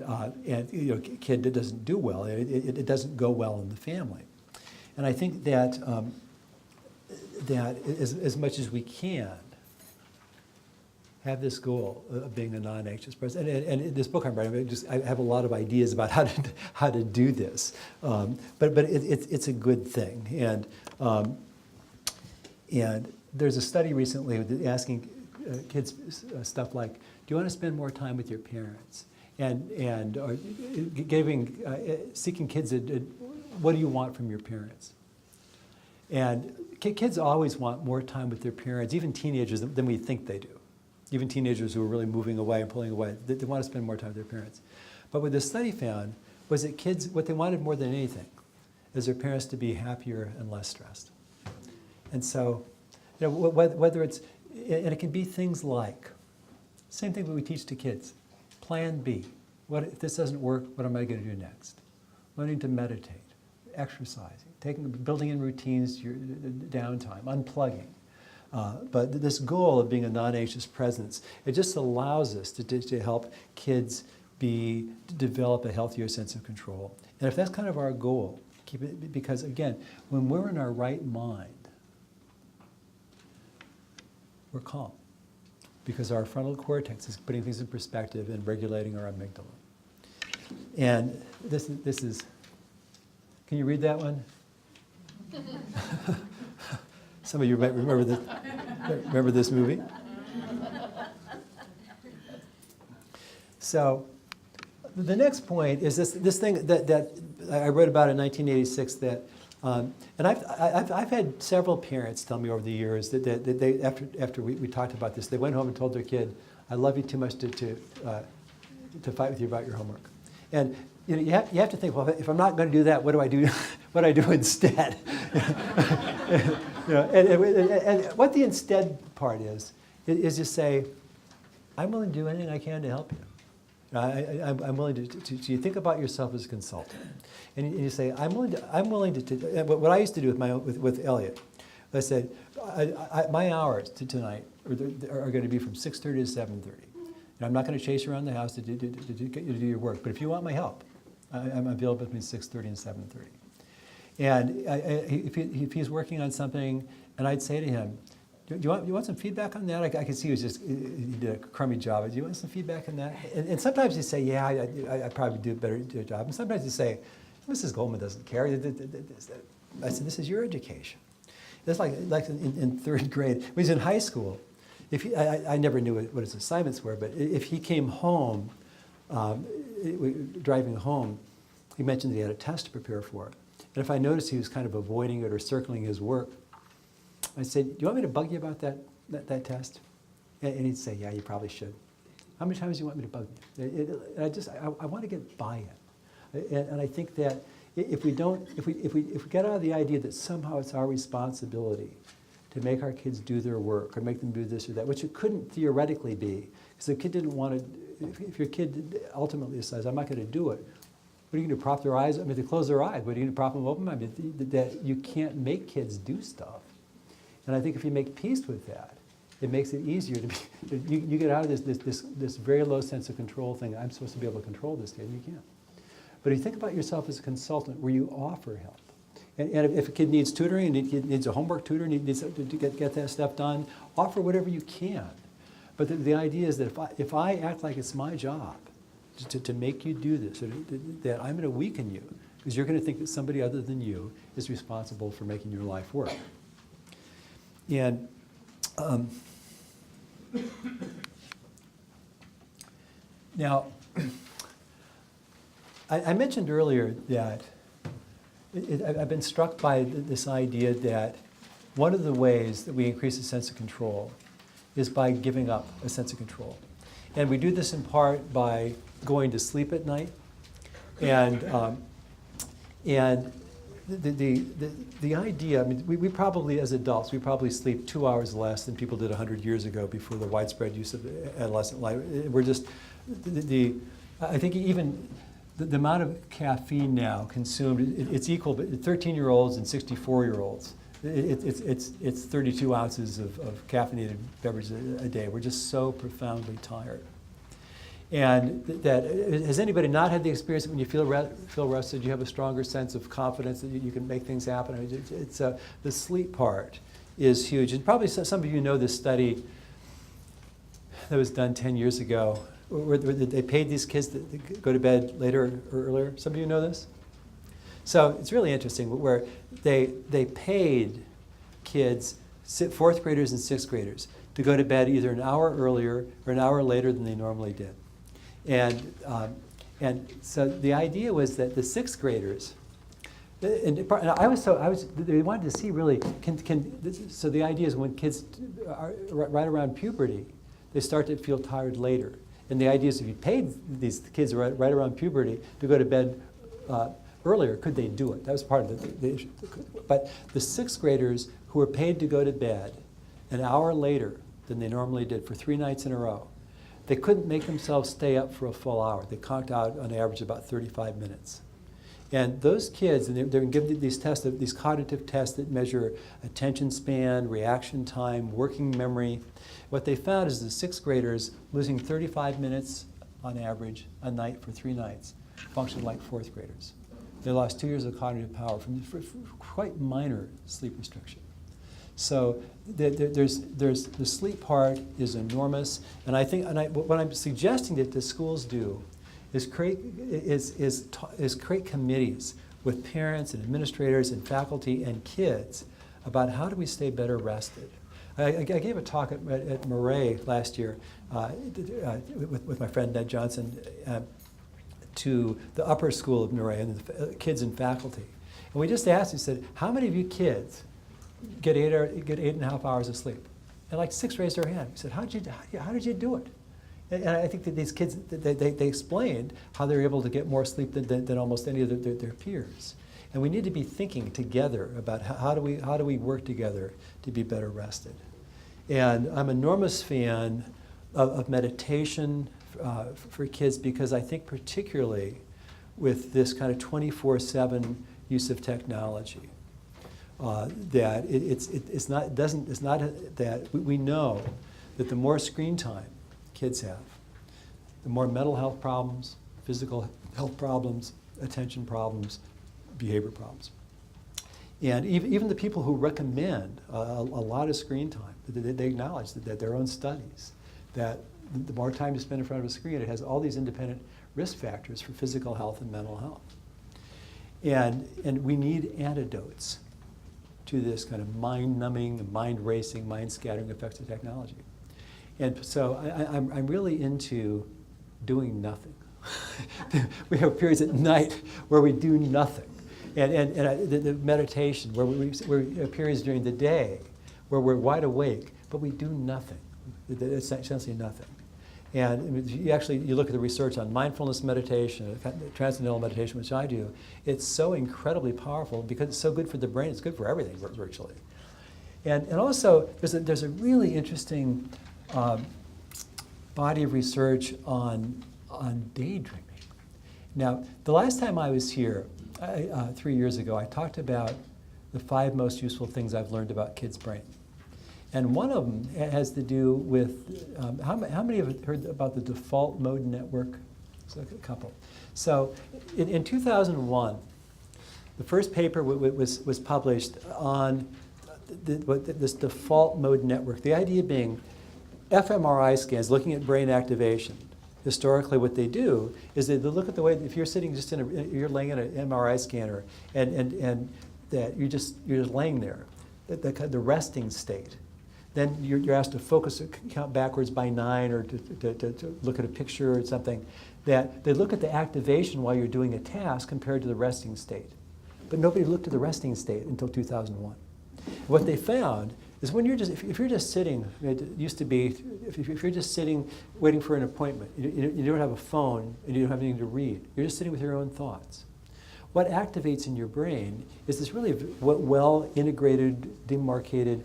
kid that doesn't do well, it doesn't go well in the family. And I think that as much as we can, have this goal of being a non-anxious person. And in this book I'm writing, I have a lot of ideas about how to do this. But it's a good thing. And there's a study recently asking kids stuff like, do you want to spend more time with your parents? And or seeking kids, what do you want from your parents? And kids always want more time with their parents, even teenagers, than we think they do. Even teenagers who are really moving away and pulling away, they want to spend more time with their parents. But what the study found was that kids, what they wanted more than anything is their parents to be happier and less stressed. And so, whether it's, and it can be things like, same thing that we teach to kids, plan B. What if this doesn't work, what am I going to do next? Learning to meditate, exercising, building in routines, your downtime, unplugging. But this goal of being a non-anxious presence, it just allows us to help kids develop a healthier sense of control. And if that's kind of our goal, keep it, because again, when we're in our right mind, we're calm. Because our frontal cortex is putting things in perspective and regulating our amygdala. And this is, can you read that one? Some of you might remember this movie. So the next point is this thing that I wrote about in 1986 that, and I've had several parents tell me over the years that they after we talked about this, they went home and told their kid, "I love you too much to fight with you about your homework." And you have to think, well, if I'm not going to do that, what do I do? What do I do instead? And what the instead part is just say, I'm willing to do anything I can to help you. I'm willing to you think about yourself as a consultant, and you say, I'm willing to. What I used to do with Elliot, I said, my hours tonight are going to be from 6:30 to 7:30. And I'm not going to chase you around the house to get you to do your work. But if you want my help, I'm available between 6:30 and 7:30. And if he's working on something, and I'd say to him, "Do you want some feedback on that?" I could see he did a crummy job. Do you want some feedback on that? And sometimes he'd say, "Yeah, I probably do a better job." And sometimes he'd say, "Mrs. Goldman doesn't care." I said, "This is your education." It's like in third grade. When he's in high school, I never knew what his assignments were, but if he came home, driving home, he mentioned that he had a test to prepare for. And if I noticed he was kind of avoiding it or circling his work, I said, "Do you want me to bug you about that test?" And he'd say, "Yeah, you probably should." "How many times do you want me to bug you?" I want to get buy-in. And I think that if we get out of the idea that somehow it's our responsibility to make our kids do their work or make them do this or that, which it couldn't theoretically be, because the kid didn't want to, if your kid ultimately decides, "I'm not going to do it," what are you going to prop their eyes? I mean, they close their eyes. What are you going to prop them open? I mean, that you can't make kids do stuff. And I think if you make peace with that, it makes it easier to be. You get out of this very low sense of control thing. I'm supposed to be able to control this kid. You can't. But if you think about yourself as a consultant, where you offer help, and if a kid needs tutoring, and needs a homework tutor, and needs to get that stuff done, offer whatever you can. But the idea is that if I act like it's my job to make you do this, that I'm going to weaken you, because you're going to think that somebody other than you is responsible for making your life work. And Now, I mentioned earlier that I've been struck by this idea that one of the ways that we increase a sense of control is by giving up a sense of control. And we do this in part by going to sleep at night. And the idea, I mean, we probably, as adults, we probably sleep 2 hours less than people did 100 years ago before the widespread use of adolescent life. We're just, I think even the amount of caffeine now consumed, it's equal, but 13-year-olds and 64-year-olds. It's 32 ounces of caffeinated beverage a day. We're just so profoundly tired. And that, has anybody not had the experience that when you feel rested, you have a stronger sense of confidence that you can make things happen? I mean, the sleep part is huge. And probably some of you know this study that was done 10 years ago, where they paid these kids to go to bed later or earlier. Some of you know this? So it's really interesting, where they paid kids, 4th graders and 6th graders, to go to bed either an hour earlier or an hour later than they normally did. And so the idea was that the 6th graders, they wanted to see really, so the idea is when kids are right around puberty, they start to feel tired later. And the idea is if you paid these kids right around puberty to go to bed earlier, could they do it? That was part of the issue. But the 6th graders who were paid to go to bed an hour later than they normally did for 3 nights in a row, they couldn't make themselves stay up for a full hour. They conked out on average about 35 minutes. And those kids, and they're given these tests, these cognitive tests that measure attention span, reaction time, working memory. What they found is the 6th graders losing 35 minutes on average a night for 3 nights functioned like 4th graders. They lost 2 years of cognitive power from quite minor sleep restriction. So there's the sleep part is enormous, and I think what I'm suggesting that the schools do is create committees with parents and administrators and faculty and kids about how do we stay better rested. I gave a talk at Murray last year with my friend Ned Johnson to the upper school of Murray and the kids and faculty, and we just asked. He said, "How many of you kids get 8.5 hours of sleep?" And like 6 raised their hand. We said, how did you do it? And I think that these kids, they explained how they were able to get more sleep than almost any of their peers. And we need to be thinking together about how do we work together to be better rested. And I'm an enormous fan of meditation for kids, because I think particularly with this kind of 24/7 use of technology, that we know that the more screen time kids have, the more mental health problems, physical health problems, attention problems, behavior problems. And even the people who recommend a lot of screen time, they acknowledge that their own studies, that the more time you spend in front of a screen, it has all these independent risk factors for physical health and mental health. And we need antidotes to this kind of mind-numbing, mind-racing, mind-scattering effects of technology. And so I'm really into doing nothing. We have periods at night where we do nothing. And the meditation, where we have periods during the day where we're wide awake, but we do nothing. It's essentially nothing. And you look at the research on mindfulness meditation, transcendental meditation, which I do, it's so incredibly powerful because it's so good for the brain. It's good for everything, virtually. And also, there's a really interesting body of research on daydreaming. Now, the last time I was here, 3 years ago, I talked about the 5 most useful things I've learned about kids' brain. And one of them has to do with, how many have heard about the default mode network? So a couple. So in 2001, the first paper was published on this default mode network. The idea being fMRI scans, looking at brain activation. Historically, what they do is they look at the way, if you're sitting just you're laying in an MRI scanner, and that you're just laying there, the resting state. then you're asked to focus, count backwards by 9, or to look at a picture or something, that they look at the activation while you're doing a task compared to the resting state. But nobody looked at the resting state until 2001. What they found is when you're just, if you're just sitting, it used to be, if you're just sitting waiting for an appointment, you don't have a phone and you don't have anything to read, you're just sitting with your own thoughts. What activates in your brain is this really well-integrated, demarcated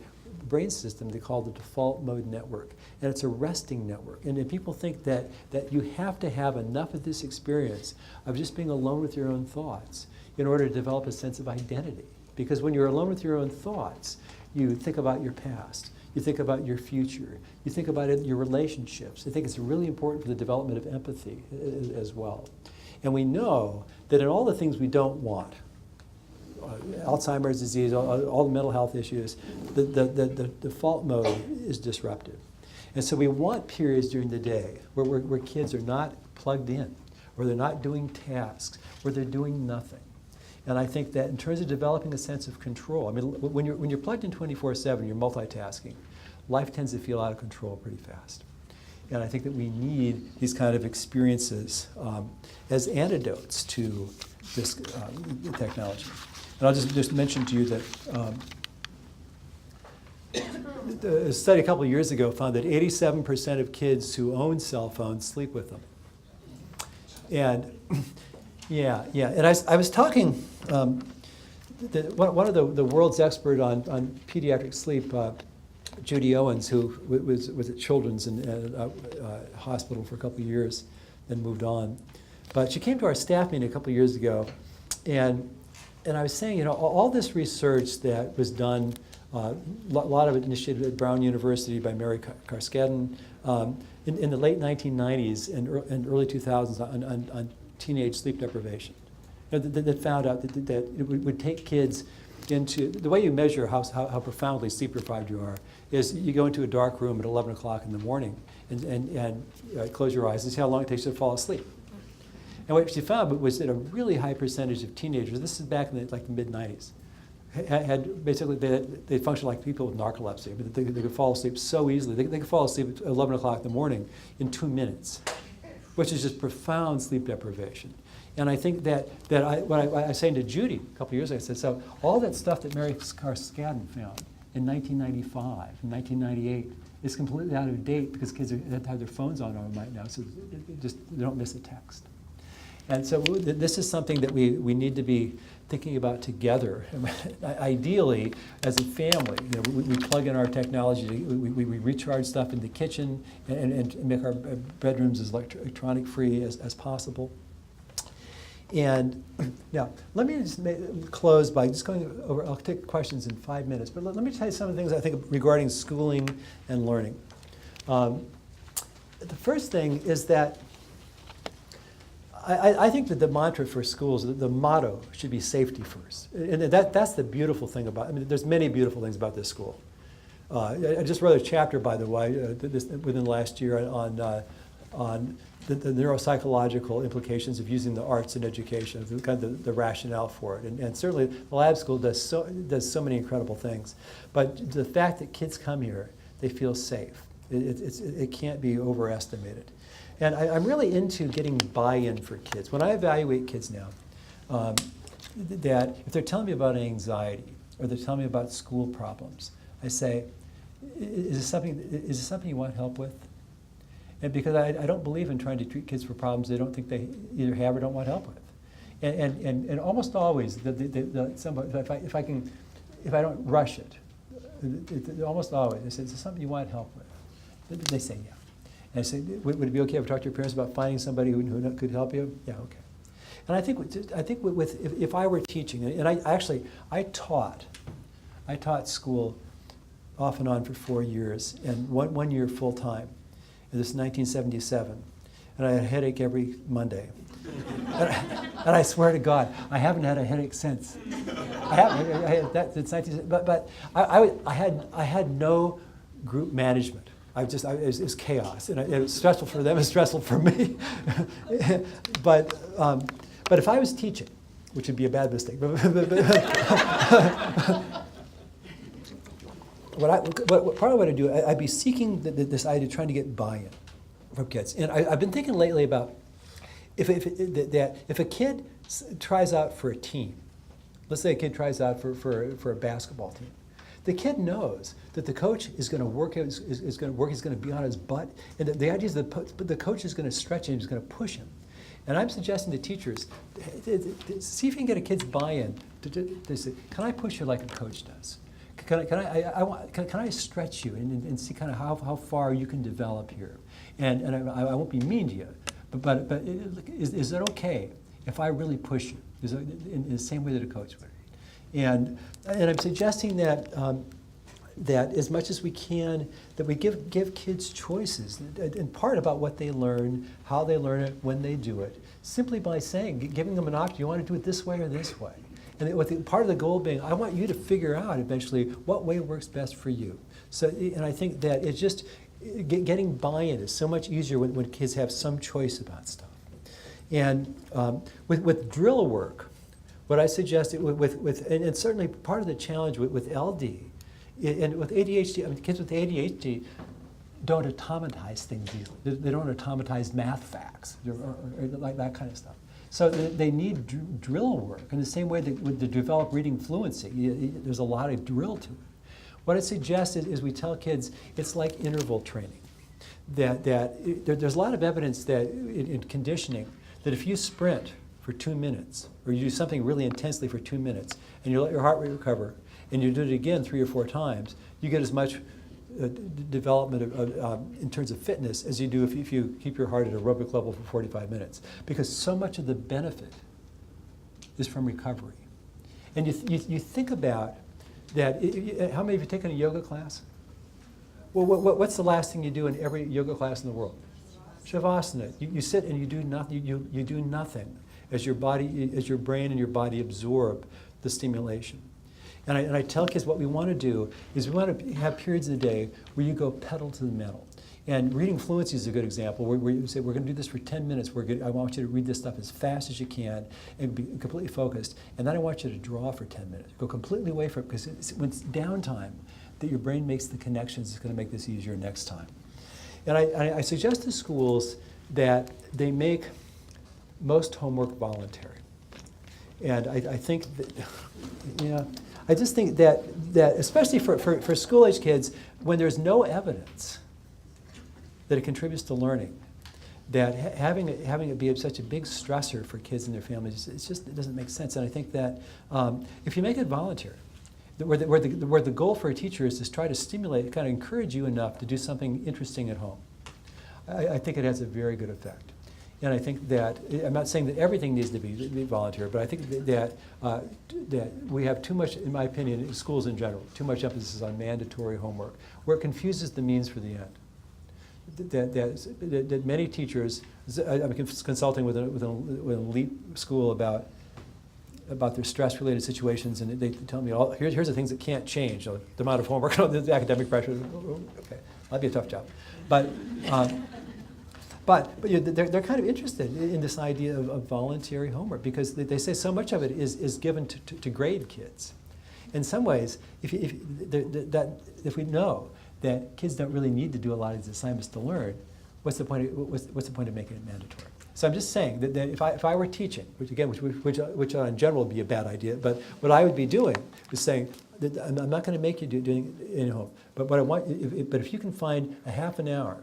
brain system they call the default mode network. And it's a resting network. And people think that you have to have enough of this experience of just being alone with your own thoughts in order to develop a sense of identity. Because when you're alone with your own thoughts, you think about your past, you think about your future, you think about your relationships. I think it's really important for the development of empathy as well. And we know that in all the things we don't want, Alzheimer's disease, all the mental health issues, the default mode is disruptive. And so we want periods during the day where kids are not plugged in, or they're not doing tasks, or they're doing nothing. And I think that in terms of developing a sense of control, I mean, when you're plugged in 24/7, you're multitasking, life tends to feel out of control pretty fast. And I think that we need these kind of experiences as antidotes to this technology. And I'll just mention to you that a study a couple of years ago found that 87% of kids who own cell phones sleep with them. And yeah. And I was talking, one of the world's expert on pediatric sleep, Judy Owens, who was at Children's Hospital for a couple of years, then moved on. But she came to our staff meeting a couple of years ago, and I was saying, all this research that was done, a lot of it initiated at Brown University by Mary Carskadden, in the late 1990s and early 2000s on teenage sleep deprivation, that found out that it would take kids into, the way you measure how profoundly sleep deprived you are is you go into a dark room at 11 o'clock in the morning and close your eyes and see how long it takes you to fall asleep. And what she found was that a really high percentage of teenagers, this is back in the mid-90s, had basically, they functioned like people with narcolepsy. But they could fall asleep so easily. They could fall asleep at 11 o'clock in the morning in 2 minutes, which is just profound sleep deprivation. And I think that what I was saying to Judy a couple of years ago, I said, so all that stuff that Mary Carskadden found in 1995 and 1998 is completely out of date because kids have their phones on all night now, so they don't miss a text. And so this is something that we need to be thinking about together. Ideally, as a family, we plug in our technology, we recharge stuff in the kitchen and make our bedrooms as electronic free as possible. And now, let me just close by just going over, I'll take questions in 5 minutes, but let me tell you some of the things I think regarding schooling and learning. The first thing is that I think that the mantra for schools, the motto should be safety first. And that's the beautiful thing about, there's many beautiful things about this school. I just wrote a chapter, by the way, within the last year on the neuropsychological implications of using the arts in education, kind of the rationale for it. And certainly the lab school does so many incredible things. But the fact that kids come here, they feel safe. It can't be overestimated. And I'm really into getting buy-in for kids. When I evaluate kids now, that if they're telling me about anxiety or they're telling me about school problems, I say, is this something you want help with? And because I don't believe in trying to treat kids for problems they don't think they either have or don't want help with. And almost always, if I don't rush it, almost always, they say, is this something you want help with? They say, yeah. And I say, would it be okay if I talk to your parents about finding somebody who could help you? Yeah, okay. And I think if I were teaching, and I taught school off and on for 4 years, and one year full time. And this is 1977, and I had a headache every Monday. And I swear to God, I haven't had a headache since. I haven't. It's 1977, but I had no group management. It was chaos, and it was stressful for them, it was stressful for me. But if I was teaching, which would be a bad mistake, part of what I do, I'd be seeking this idea, trying to get buy-in from kids. And I've been thinking lately about if a kid tries out for a team, let's say a kid tries out for a basketball team, the kid knows that the coach is going to work, he's going to be on his butt, and the idea is that the coach is going to stretch him, he's going to push him. And I'm suggesting to teachers, see if you can get a kid's buy-in. To say, can I push you like a coach does? Can I stretch you and see kind of how far you can develop here? And I won't be mean to you, but is it okay if I really push you in the same way that a coach would? And I'm suggesting that that as much as we can, that we give kids choices, in part about what they learn, how they learn it, when they do it, simply by saying, giving them an option, you want to do it this way or this way? And with part of the goal being, I want you to figure out eventually what way works best for you. So, and I think that it's just, getting buy-in is so much easier when kids have some choice about stuff. And with drill work, what I suggest, and certainly part of the challenge with LD, and with ADHD, I mean, kids with ADHD don't automatize things easily. They don't automatize math facts or like that kind of stuff. So they need drill work in the same way that to develop reading fluency. There's a lot of drill to it. What I suggest is we tell kids it's like interval training. There's a lot of evidence that in conditioning that if you sprint for 2 minutes or you do something really intensely for 2 minutes and you let your heart rate recover and you do it again 3 or 4 times, you get as much development in terms of fitness as you do if you keep your heart at aerobic level for 45 minutes. Because so much of the benefit is from recovery. And you think about that, how many of you have taken a yoga class? Well, what's the last thing you do in every yoga class in the world? Shavasana. You sit and you do nothing. You do nothing as your brain and your body absorb the stimulation. And I tell kids what we want to do is we want to have periods in the day where you go pedal to the metal. And reading fluency is a good example where you say, we're going to do this for 10 minutes. I want you to read this stuff as fast as you can and be completely focused. And then I want you to draw for 10 minutes. Go completely away from it, because when it's downtime, that your brain makes the connections. It's going to make this easier next time. And I suggest to schools that they make most homework voluntary. And I think that, I just think that especially for school-age kids, when there's no evidence that it contributes to learning, that having it be such a big stressor for kids and their families, it doesn't make sense. And I think that if you make it voluntary, where the goal for a teacher is to try to stimulate, kind of encourage you enough to do something interesting at home, I think it has a very good effect. And I think that, I'm not saying that everything needs to be voluntary, but I think that we have too much, in my opinion, in schools in general, too much emphasis on mandatory homework, where it confuses the means for the end. That many teachers, I'm consulting with an elite school about their stress-related situations, and they tell me, here's the things that can't change, the amount of homework, the academic pressure. Okay, that'd be a tough job. But they're kind of interested in this idea of voluntary homework, because they say so much of it is given to grade kids. In some ways, if we know that kids don't really need to do a lot of these assignments to learn, what's the point of making it mandatory? So I'm just saying that if I were teaching, which in general would be a bad idea, but what I would be doing is saying that I'm not going to make you doing it in home, but what I want, but if you can find a half an hour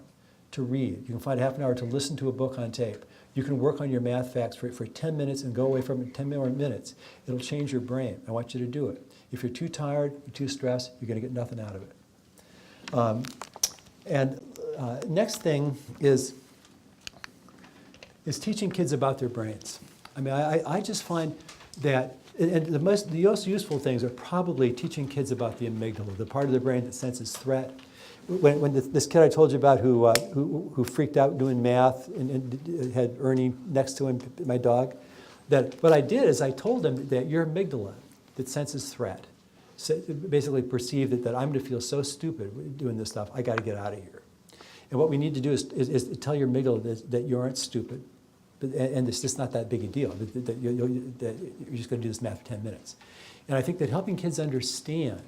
to read, you can find a half an hour to listen to a book on tape, you can work on your math facts for 10 minutes and go away from it 10 more minutes. It'll change your brain. I want you to do it. If you're too tired, you're too stressed, you're going to get nothing out of it. Next thing is teaching kids about their brains. I mean, I just find that, and the most useful things are probably teaching kids about the amygdala, the part of the brain that senses threat. When this kid I told you about who freaked out doing math and had Ernie next to him, my dog, that what I did is I told him that your amygdala that senses threat basically perceived that I'm going to feel so stupid doing this stuff, I got to get out of here. And what we need to do is tell your amygdala that you aren't stupid, and it's just not that big a deal, that you're just going to do this math for 10 minutes. And I think that helping kids understand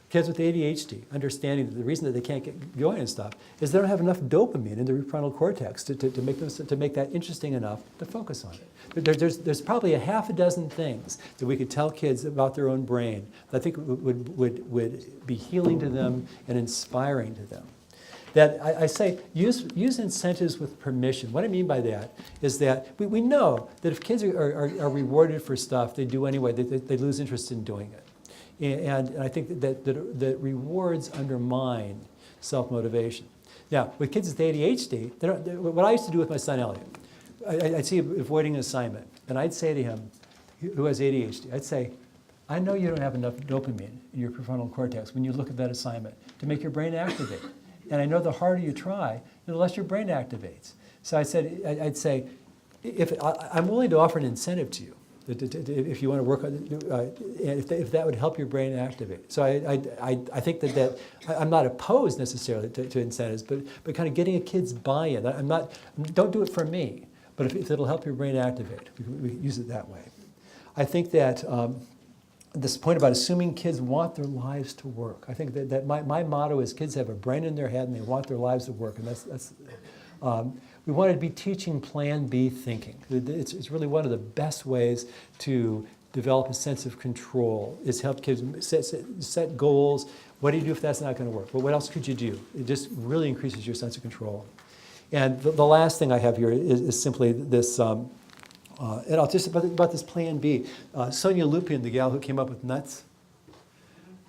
Kids with ADHD, understanding that the reason that they can't get going and stuff is they don't have enough dopamine in the prefrontal cortex to make that interesting enough to focus on it. There's probably a half a dozen things that we could tell kids about their own brain that I think would be healing to them and inspiring to them. That I say, use incentives with permission. What I mean by that is that we know that if kids are rewarded for stuff they do anyway, they lose interest in doing it. And I think that rewards undermine self-motivation. Now, with kids with ADHD, what I used to do with my son Elliot, I'd see him avoiding an assignment, and I'd say to him, who has ADHD, I'd say, I know you don't have enough dopamine in your prefrontal cortex when you look at that assignment to make your brain activate. And I know the harder you try, the less your brain activates. So I'd say, I'm willing to offer an incentive to you. If you want to work on it, if that would help your brain activate. So I think that I'm not opposed necessarily to incentives, but kind of getting a kid's buy-in. Don't do it for me, but if it'll help your brain activate, we can use it that way. I think that this point about assuming kids want their lives to work. I think that my motto is kids have a brain in their head and they want their lives to work, and that's we want to be teaching Plan B thinking. It's really one of the best ways to develop a sense of control, is help kids set goals. What do you do if that's not going to work? Well, what else could you do? It just really increases your sense of control. And the last thing I have here is simply this, and I'll just about this Plan B. SONIA LUPIEN, the gal who came up with nuts,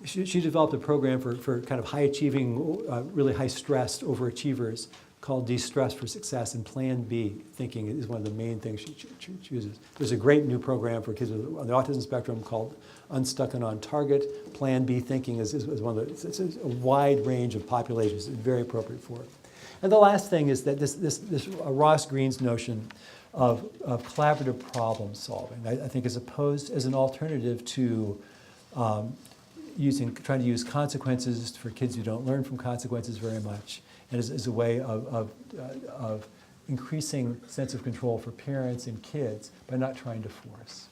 she developed a program for kind of high-achieving, really high-stressed overachievers called De-Stress for Success, and Plan B thinking is one of the main things she chooses. There's a great new program for kids on the autism spectrum called Unstuck and On Target. Plan B thinking is one of the, it's a wide range of populations, it's very appropriate for it. And the last thing is that this Ross Greene's notion of collaborative problem solving, I think, as opposed as an alternative to trying to use consequences for kids who don't learn from consequences very much, and as a way of increasing sense of control for parents and kids by not trying to force.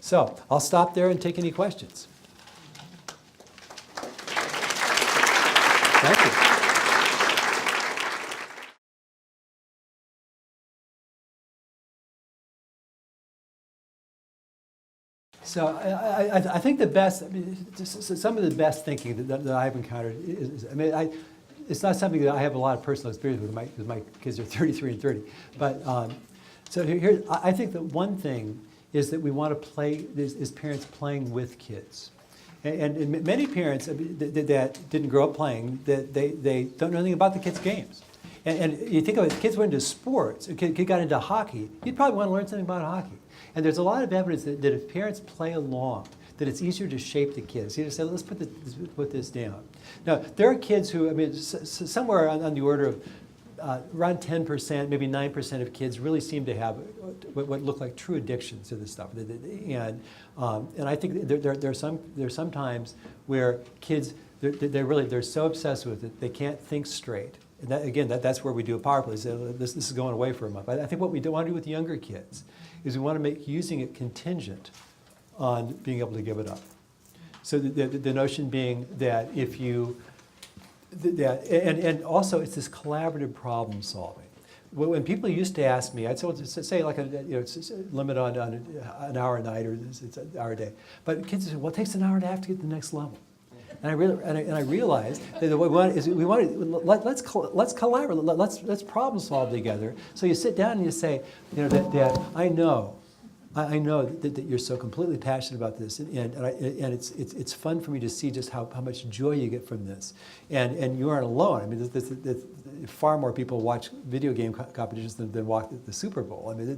So I'll stop there and take any questions. Thank you. So I think the best, some of the best thinking that I've encountered is, it's not something that I have a lot of personal experience with. Because my kids are 33 and 30. But so here, I think that one thing is that we want to play, is parents playing with kids. And many parents that didn't grow up playing, that they don't know anything about the kids' games. And you think of it, kids went into sports, a kid got into hockey, you'd probably want to learn something about hockey. And there's a lot of evidence that if parents play along, that it's easier to shape the kids. You just say, let's put this down. Now, there are kids who, somewhere on the order of around 10%, maybe 9% of kids really seem to have what look like true addictions to this stuff. And I think there are some times where kids, they're so obsessed with it, they can't think straight. And that's where we do a power play. So this is going away for a month. I think what we want to do with younger kids is we want to make using it contingent on being able to give it up. So the notion being that if you, and also it's this collaborative problem solving. When people used to ask me, I'd say like it's a limit on an hour a night, or it's an hour a day. But kids say, well, it takes an hour and a half to get to the next level. And I realized that what we want let's collaborate, let's problem solve together. So you sit down and you say, that I know that you're so completely passionate about this, and it's fun for me to see just how much joy you get from this, and you aren't alone. I mean, there's far more people watch video game competitions than walk the Super Bowl. I mean,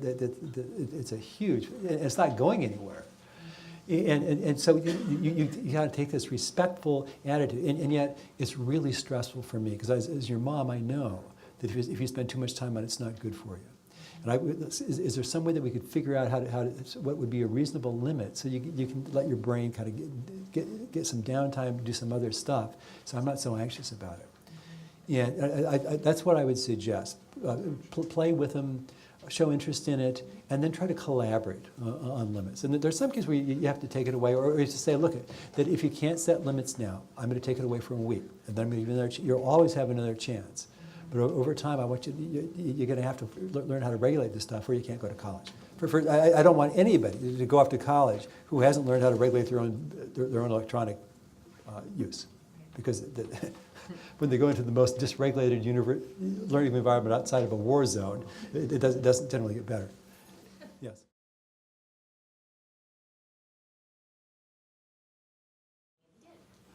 it's a huge, and it's not going anywhere. And so you got to take this respectful attitude, and yet it's really stressful for me, because as your mom, I know that if you spend too much time on it, it's not good for you. And is there some way that we could figure out what would be a reasonable limit, so you can let your brain kind of get some downtime, do some other stuff, so I'm not so anxious about it. And that's what I would suggest. Play with them. show interest in it, and then try to collaborate on limits. And there's some cases where you have to take it away, or you just say, look, that if you can't set limits now, I'm going to take it away for a week, and then I'm going to give you another. You'll always have another chance. But over time, I want you're going to have to learn how to regulate this stuff, or you can't go to college. I don't want anybody to go off to college who hasn't learned how to regulate their own electronic use, because when they go into the most dysregulated learning environment outside of a war zone, it doesn't generally get better. Yes.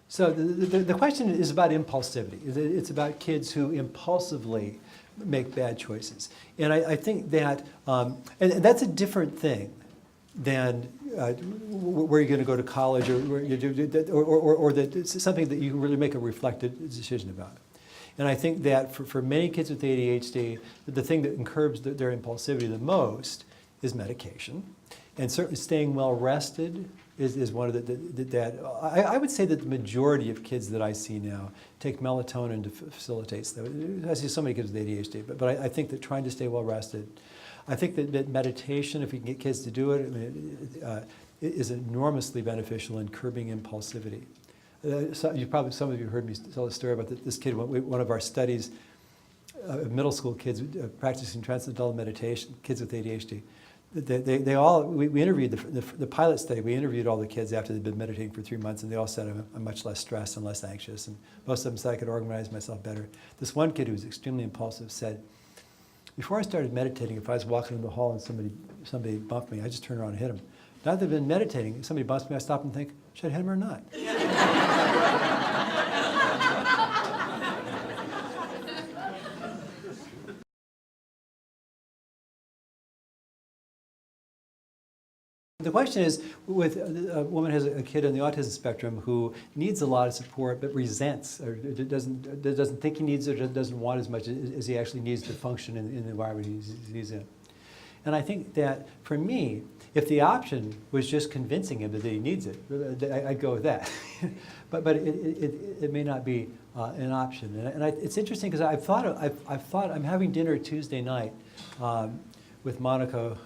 So the question is about impulsivity. It's about kids who impulsively make bad choices. And I think that, and that's a different thing than where you're going to go to college, or where you do, or that it's something that you can really make a reflected decision about. And I think that for many kids with ADHD, the thing that curbs their impulsivity the most is medication. And certainly staying well rested is one of that I would say that the majority of kids that I see now take melatonin to facilitate that. I see so many kids with ADHD, but I think that trying to stay well rested, I think that meditation, if we can get kids to do it, is enormously beneficial in curbing impulsivity. Some of you heard me tell a story about this kid. One of our studies, middle school kids practicing transcendental meditation, kids with ADHD. We interviewed the pilot study. We interviewed all the kids after they'd been meditating for 3 months, and they all said, I'm much less stressed and less anxious, and most of them said I could organize myself better. This one kid who was extremely impulsive said, before I started meditating, if I was walking in the hall and somebody bumped me, I just turn around and hit him. Now that I've been meditating, if somebody bumps me, I stop and think, should I hit him or not? The question is, with a woman who has a kid on the autism spectrum who needs a lot of support but resents or doesn't think he needs it or doesn't want as much as he actually needs to function in the environment he's in. And I think that for me, if the option was just convincing him that he needs it, I'd go with that. but it may not be an option. And it's interesting because I've thought I'm having dinner Tuesday night with Monica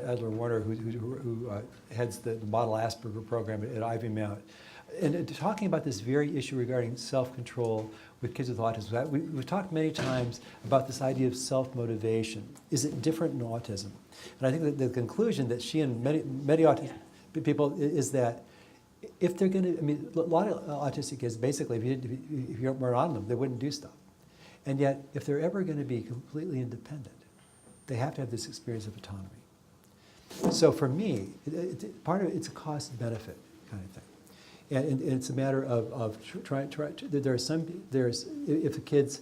Adler-Warner, who heads the Model Asperger program at Ivy Mount, and talking about this very issue regarding self-control with kids with autism. We've talked many times about this idea of self-motivation. Is it different in autism? And I think that the conclusion that she and many autistic people is that if they're going to, a lot of autistic kids, basically, if you weren't on them, they wouldn't do stuff. And yet, if they're ever going to be completely independent, they have to have this experience of autonomy. So for me, part of it's a cost-benefit kind of thing. And it's a matter of trying to, if the kids,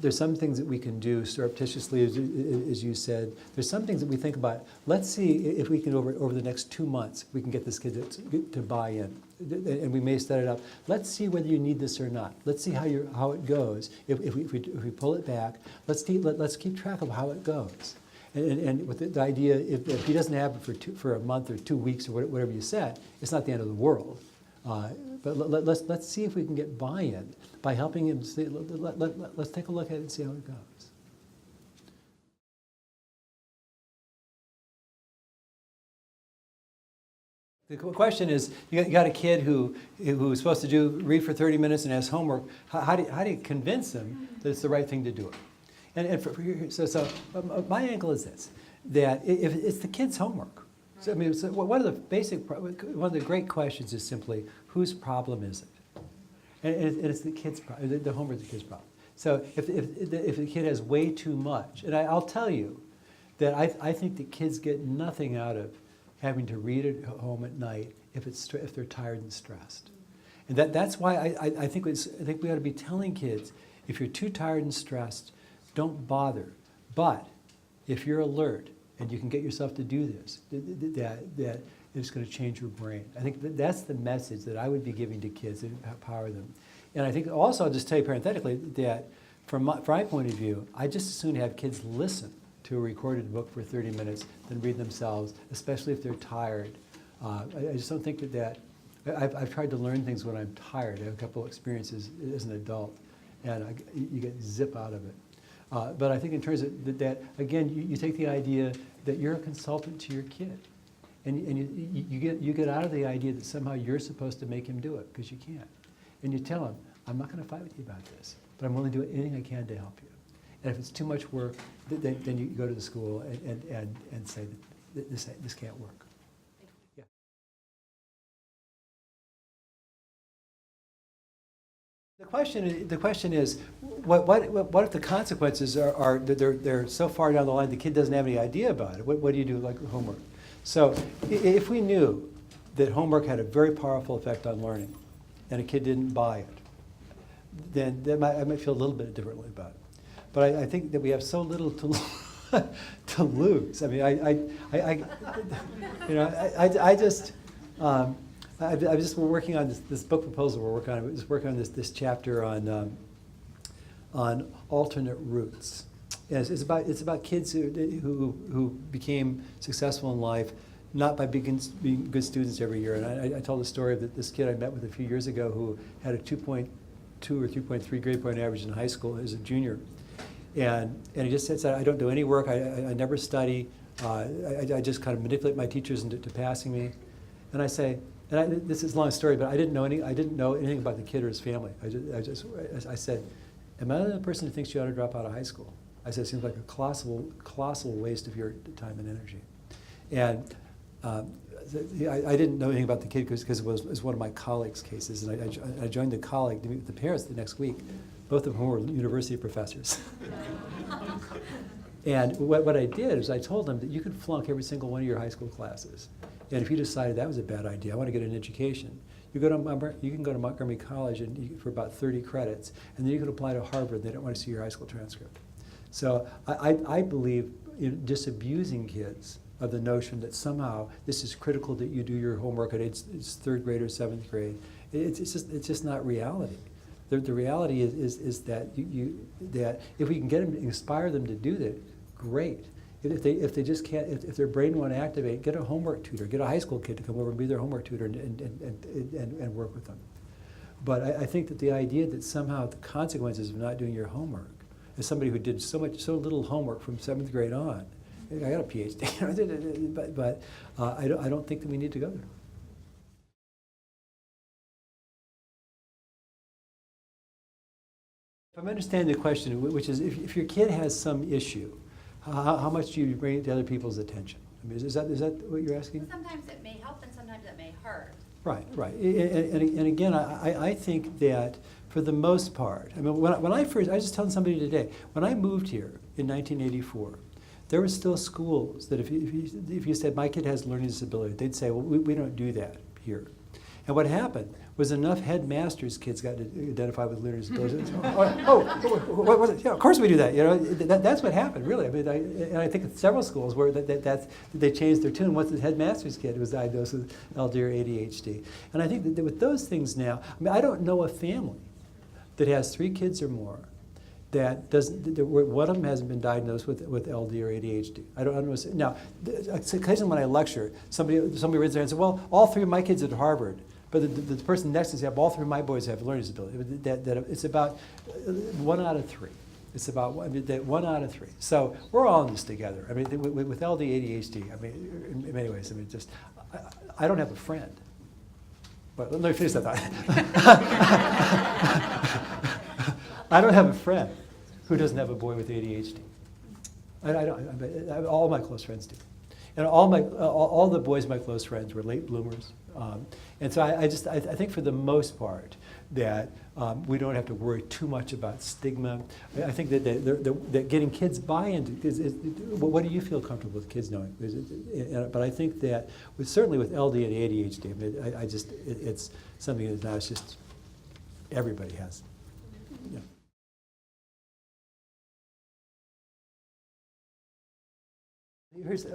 there's some things that we can do surreptitiously, as you said. There's some things that we think about. Let's see if we can, over the next 2 months, we can get this kid to buy in. And we may set it up. Let's see whether you need this or not. Let's see how it goes. If we pull it back, let's keep track of how it goes. And with the idea, if he doesn't have it for a month or 2 weeks or whatever you said, it's not the end of the world. But let's see if we can get buy-in by helping him see, let's take a look at it and see how it goes. The question is, you got a kid who's supposed to read for 30 minutes and has homework. How do you convince them that it's the right thing to do it? So my angle is this, that if it's the kid's homework. So, I mean, one of the great questions is simply, whose problem is it? And it's the kid's problem. The homework is the kid's problem. So if the kid has way too much, and I'll tell you that I think that kids get nothing out of having to read at home at night if they're tired and stressed. And that's why I think we ought to be telling kids, if you're too tired and stressed, don't bother. But if you're alert and you can get yourself to do this, that it's going to change your brain. I think that's the message that I would be giving to kids and empower them. And I think also, I'll just tell you parenthetically that from my point of view, I just as soon have kids listen to a recorded book for 30 minutes than read themselves, especially if they're tired. I just don't think that I've tried to learn things when I'm tired. I have a couple of experiences as an adult, and you get zip out of it. But I think in terms of that, again, you take the idea that you're a consultant to your kid. And you get out of the idea that somehow you're supposed to make him do it, because you can't. And you tell him, I'm not going to fight with you about this, but I'm willing to do anything I can to help you. And if it's too much work, then you go to the school and say that this can't work. Yeah. The question is, what if the consequences are they're so far down the line the kid doesn't have any idea about it? What do you do, like homework? So if we knew that homework had a very powerful effect on learning, and a kid didn't buy it, then I might feel a little bit differently about it. But I think that we have so little to lose. I mean, I'm just working on this book proposal. We're working on. Just working on this chapter on alternate routes. And it's about kids who became successful in life not by being good students every year. And I told the story of this kid I met with a few years ago who had a 2.2 or 3.3 grade point average in high school as a junior. And he just said, I don't do any work, I never study, I just kind of manipulate my teachers into passing me. And I say, this is a long story, but I didn't know anything about the kid or his family. I said, am I the person who thinks you ought to drop out of high school? I said, it seems like a colossal waste of your time and energy. And I didn't know anything about the kid because it was one of my colleagues' cases, and I joined the colleague to meet with the parents the next week, both of whom were university professors. And what I did is I told them that you could flunk every single one of your high school classes, and if you decided that was a bad idea, I want to get an education, you can go to Montgomery College for about 30 credits, and then you can apply to Harvard. They don't want to see your high school transcript. So I believe in disabusing kids of the notion that somehow this is critical that you do your homework at it's third grade or seventh grade. It's just not reality. The reality is that that if we can get them, inspire them to do that, great. If they just can't, if their brain won't activate, get a homework tutor, get a high school kid to come over and be their homework tutor and work with them. But I think that the idea that somehow the consequences of not doing your homework, as somebody who did so little homework from 7th grade on, I got a Ph.D. but I don't think that we need to go there. If I'm understanding the question, which is if your kid has some issue, how much do you bring it to other people's attention? I mean, is that what you're asking? Sometimes it may help and sometimes it may hurt. Right. And again, I think that for the most part, I mean, when I was telling somebody today, when I moved here in 1984, there were still schools that if you said, my kid has a learning disability, they'd say, well, we don't do that here. And what happened was enough headmasters' kids got to identify with learning disabilities. What was it? Yeah, of course we do that. You know, that's what happened, really. I mean, and I think several schools where they changed their tune once the headmaster's kid was diagnosed with LD or ADHD. And I think that with those things now, I mean, I don't know a family that has 3 kids or more that one of them hasn't been diagnosed with LD or ADHD. I don't know. Now, occasionally when I lecture, somebody raises their hand and says, well, all 3 of my kids are at Harvard, but the person next to us, all 3 of my boys have a learning disability. That it's about 1 out of 3. It's about 1 out of 3. So we're all in this together. I mean, with LD, ADHD, I mean, in many ways, I mean, just, I don't have a friend. But let me finish that thought. I don't have a friend who doesn't have a boy with ADHD. All my close friends do. And all the boys, my close friends, were late bloomers. And so I think for the most part that we don't have to worry too much about stigma. I think that getting kids buy-in what do you feel comfortable with kids knowing? But I think that certainly with LD and ADHD, I mean, it's something that now it's just everybody has. Yeah.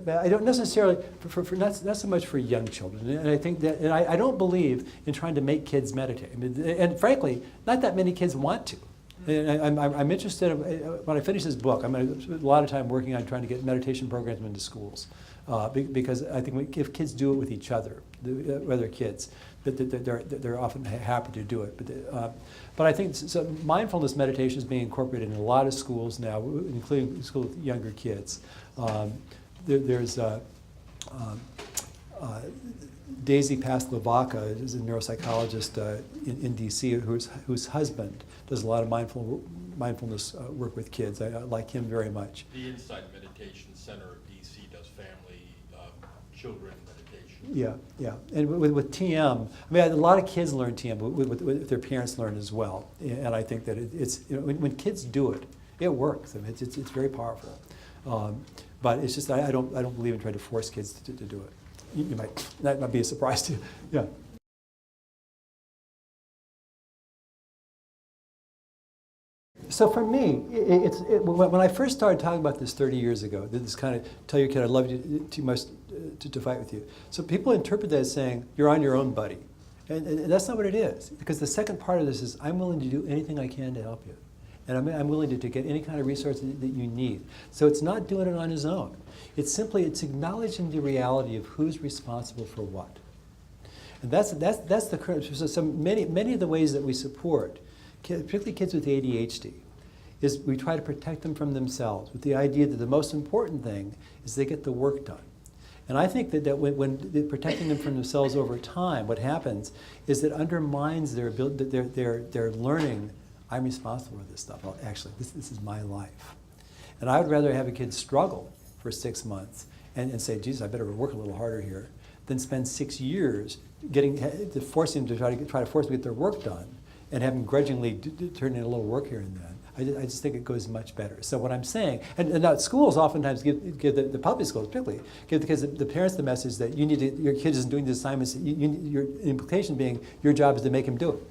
I don't necessarily, not so much for young children, and I think that, and I don't believe in trying to make kids meditate. I mean, and frankly, not that many kids want to. And I'm interested, when I finish this book, I'm going to spend a lot of time working on trying to get meditation programs into schools. Because I think if kids do it with each other, other kids, they're often happy to do it. But I think so mindfulness meditation is being incorporated in a lot of schools now, including schools with younger kids. There's Daisy Paslovaka is a neuropsychologist in DC whose husband does a lot of mindfulness work with kids. I like him very much. The Insight Meditation Center of DC does family, children meditation. Yeah. And with TM, I mean, a lot of kids learn TM, but with their parents learn as well. And I think that it's when kids do it, it works. I mean, it's very powerful. But it's just I don't believe in trying to force kids to do it. That might be a surprise to you. Yeah. So for me, when I first started talking about this 30 years ago, this kind of tell your kid I love you too much to fight with you. So people interpret that as saying you're on your own, buddy, and that's not what it is. Because the second part of this is I'm willing to do anything I can to help you, and I'm willing to get any kind of resource that you need. So it's not doing it on his own. It's acknowledging the reality of who's responsible for what, and that's the current. So many of the ways that we support, particularly kids with ADHD, is we try to protect them from themselves with the idea that the most important thing is they get the work done. And I think that when protecting them from themselves over time, what happens is that undermines their learning. I'm responsible for this stuff. Well, actually, this is my life. And I would rather have a kid struggle for 6 months and say, Jesus, I better work a little harder here, than spend 6 years forcing them to try to force them to get their work done and have them grudgingly turn in a little work here and then. I just think it goes much better. So what I'm saying, and now schools oftentimes give the public schools particularly, give the parents the message that your kid isn't doing the assignments, your implication being your job is to make him do it.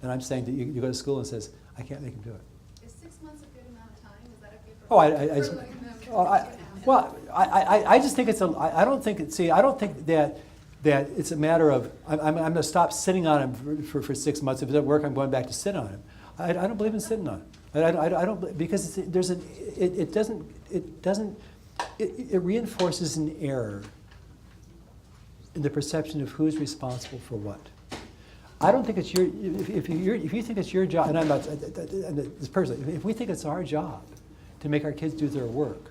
And I'm saying that you go to school and says, I can't make him do it. Is 6 months a good amount of time? Is that okay for I just think I don't think that it's a matter of I'm going to stop sitting on him for 6 months. If it doesn't work, I'm going back to sit on him. I don't believe in sitting on him. I don't, because it reinforces an error in the perception of who's responsible for what. I don't think it's if you think it's your job, and I'm not this person. If we think it's our job to make our kids do their work,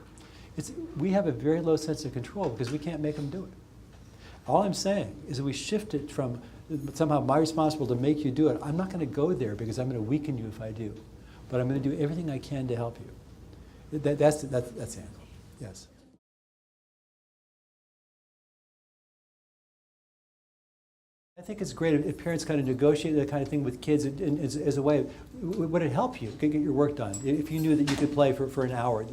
we have a very low sense of control because we can't make them do it. All I'm saying is that we shift it from somehow my responsible to make you do it. I'm not going to go there because I'm going to weaken you if I do, but I'm going to do everything I can to help you. That's the angle. Yes. I think it's great if parents kind of negotiate that kind of thing with kids as a way. Would it help you get your work done if you knew that you could play for an hour?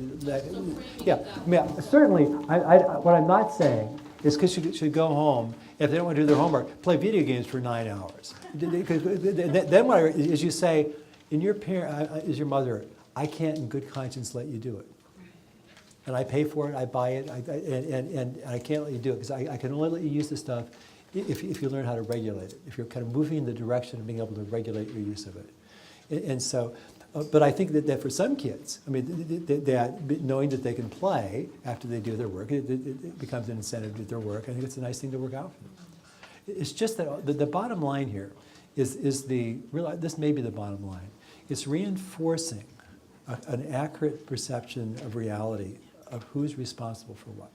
Certainly. What I'm not saying is kids should go home if they don't want to do their homework, play video games for 9 hours. Then what is you say, in your parent, is your mother, I can't in good conscience let you do it. And I pay for it, I buy it, and I can't let you do it because I can only let you use the stuff if you learn how to regulate it, if you're kind of moving in the direction of being able to regulate your use of it. And so, but I think that for some kids, I mean, that knowing that they can play after they do their work, it becomes an incentive to do their work. I think it's a nice thing to work out for them. It's just that the bottom line here is this may be the bottom line. It's reinforcing an accurate perception of reality of who's responsible for what.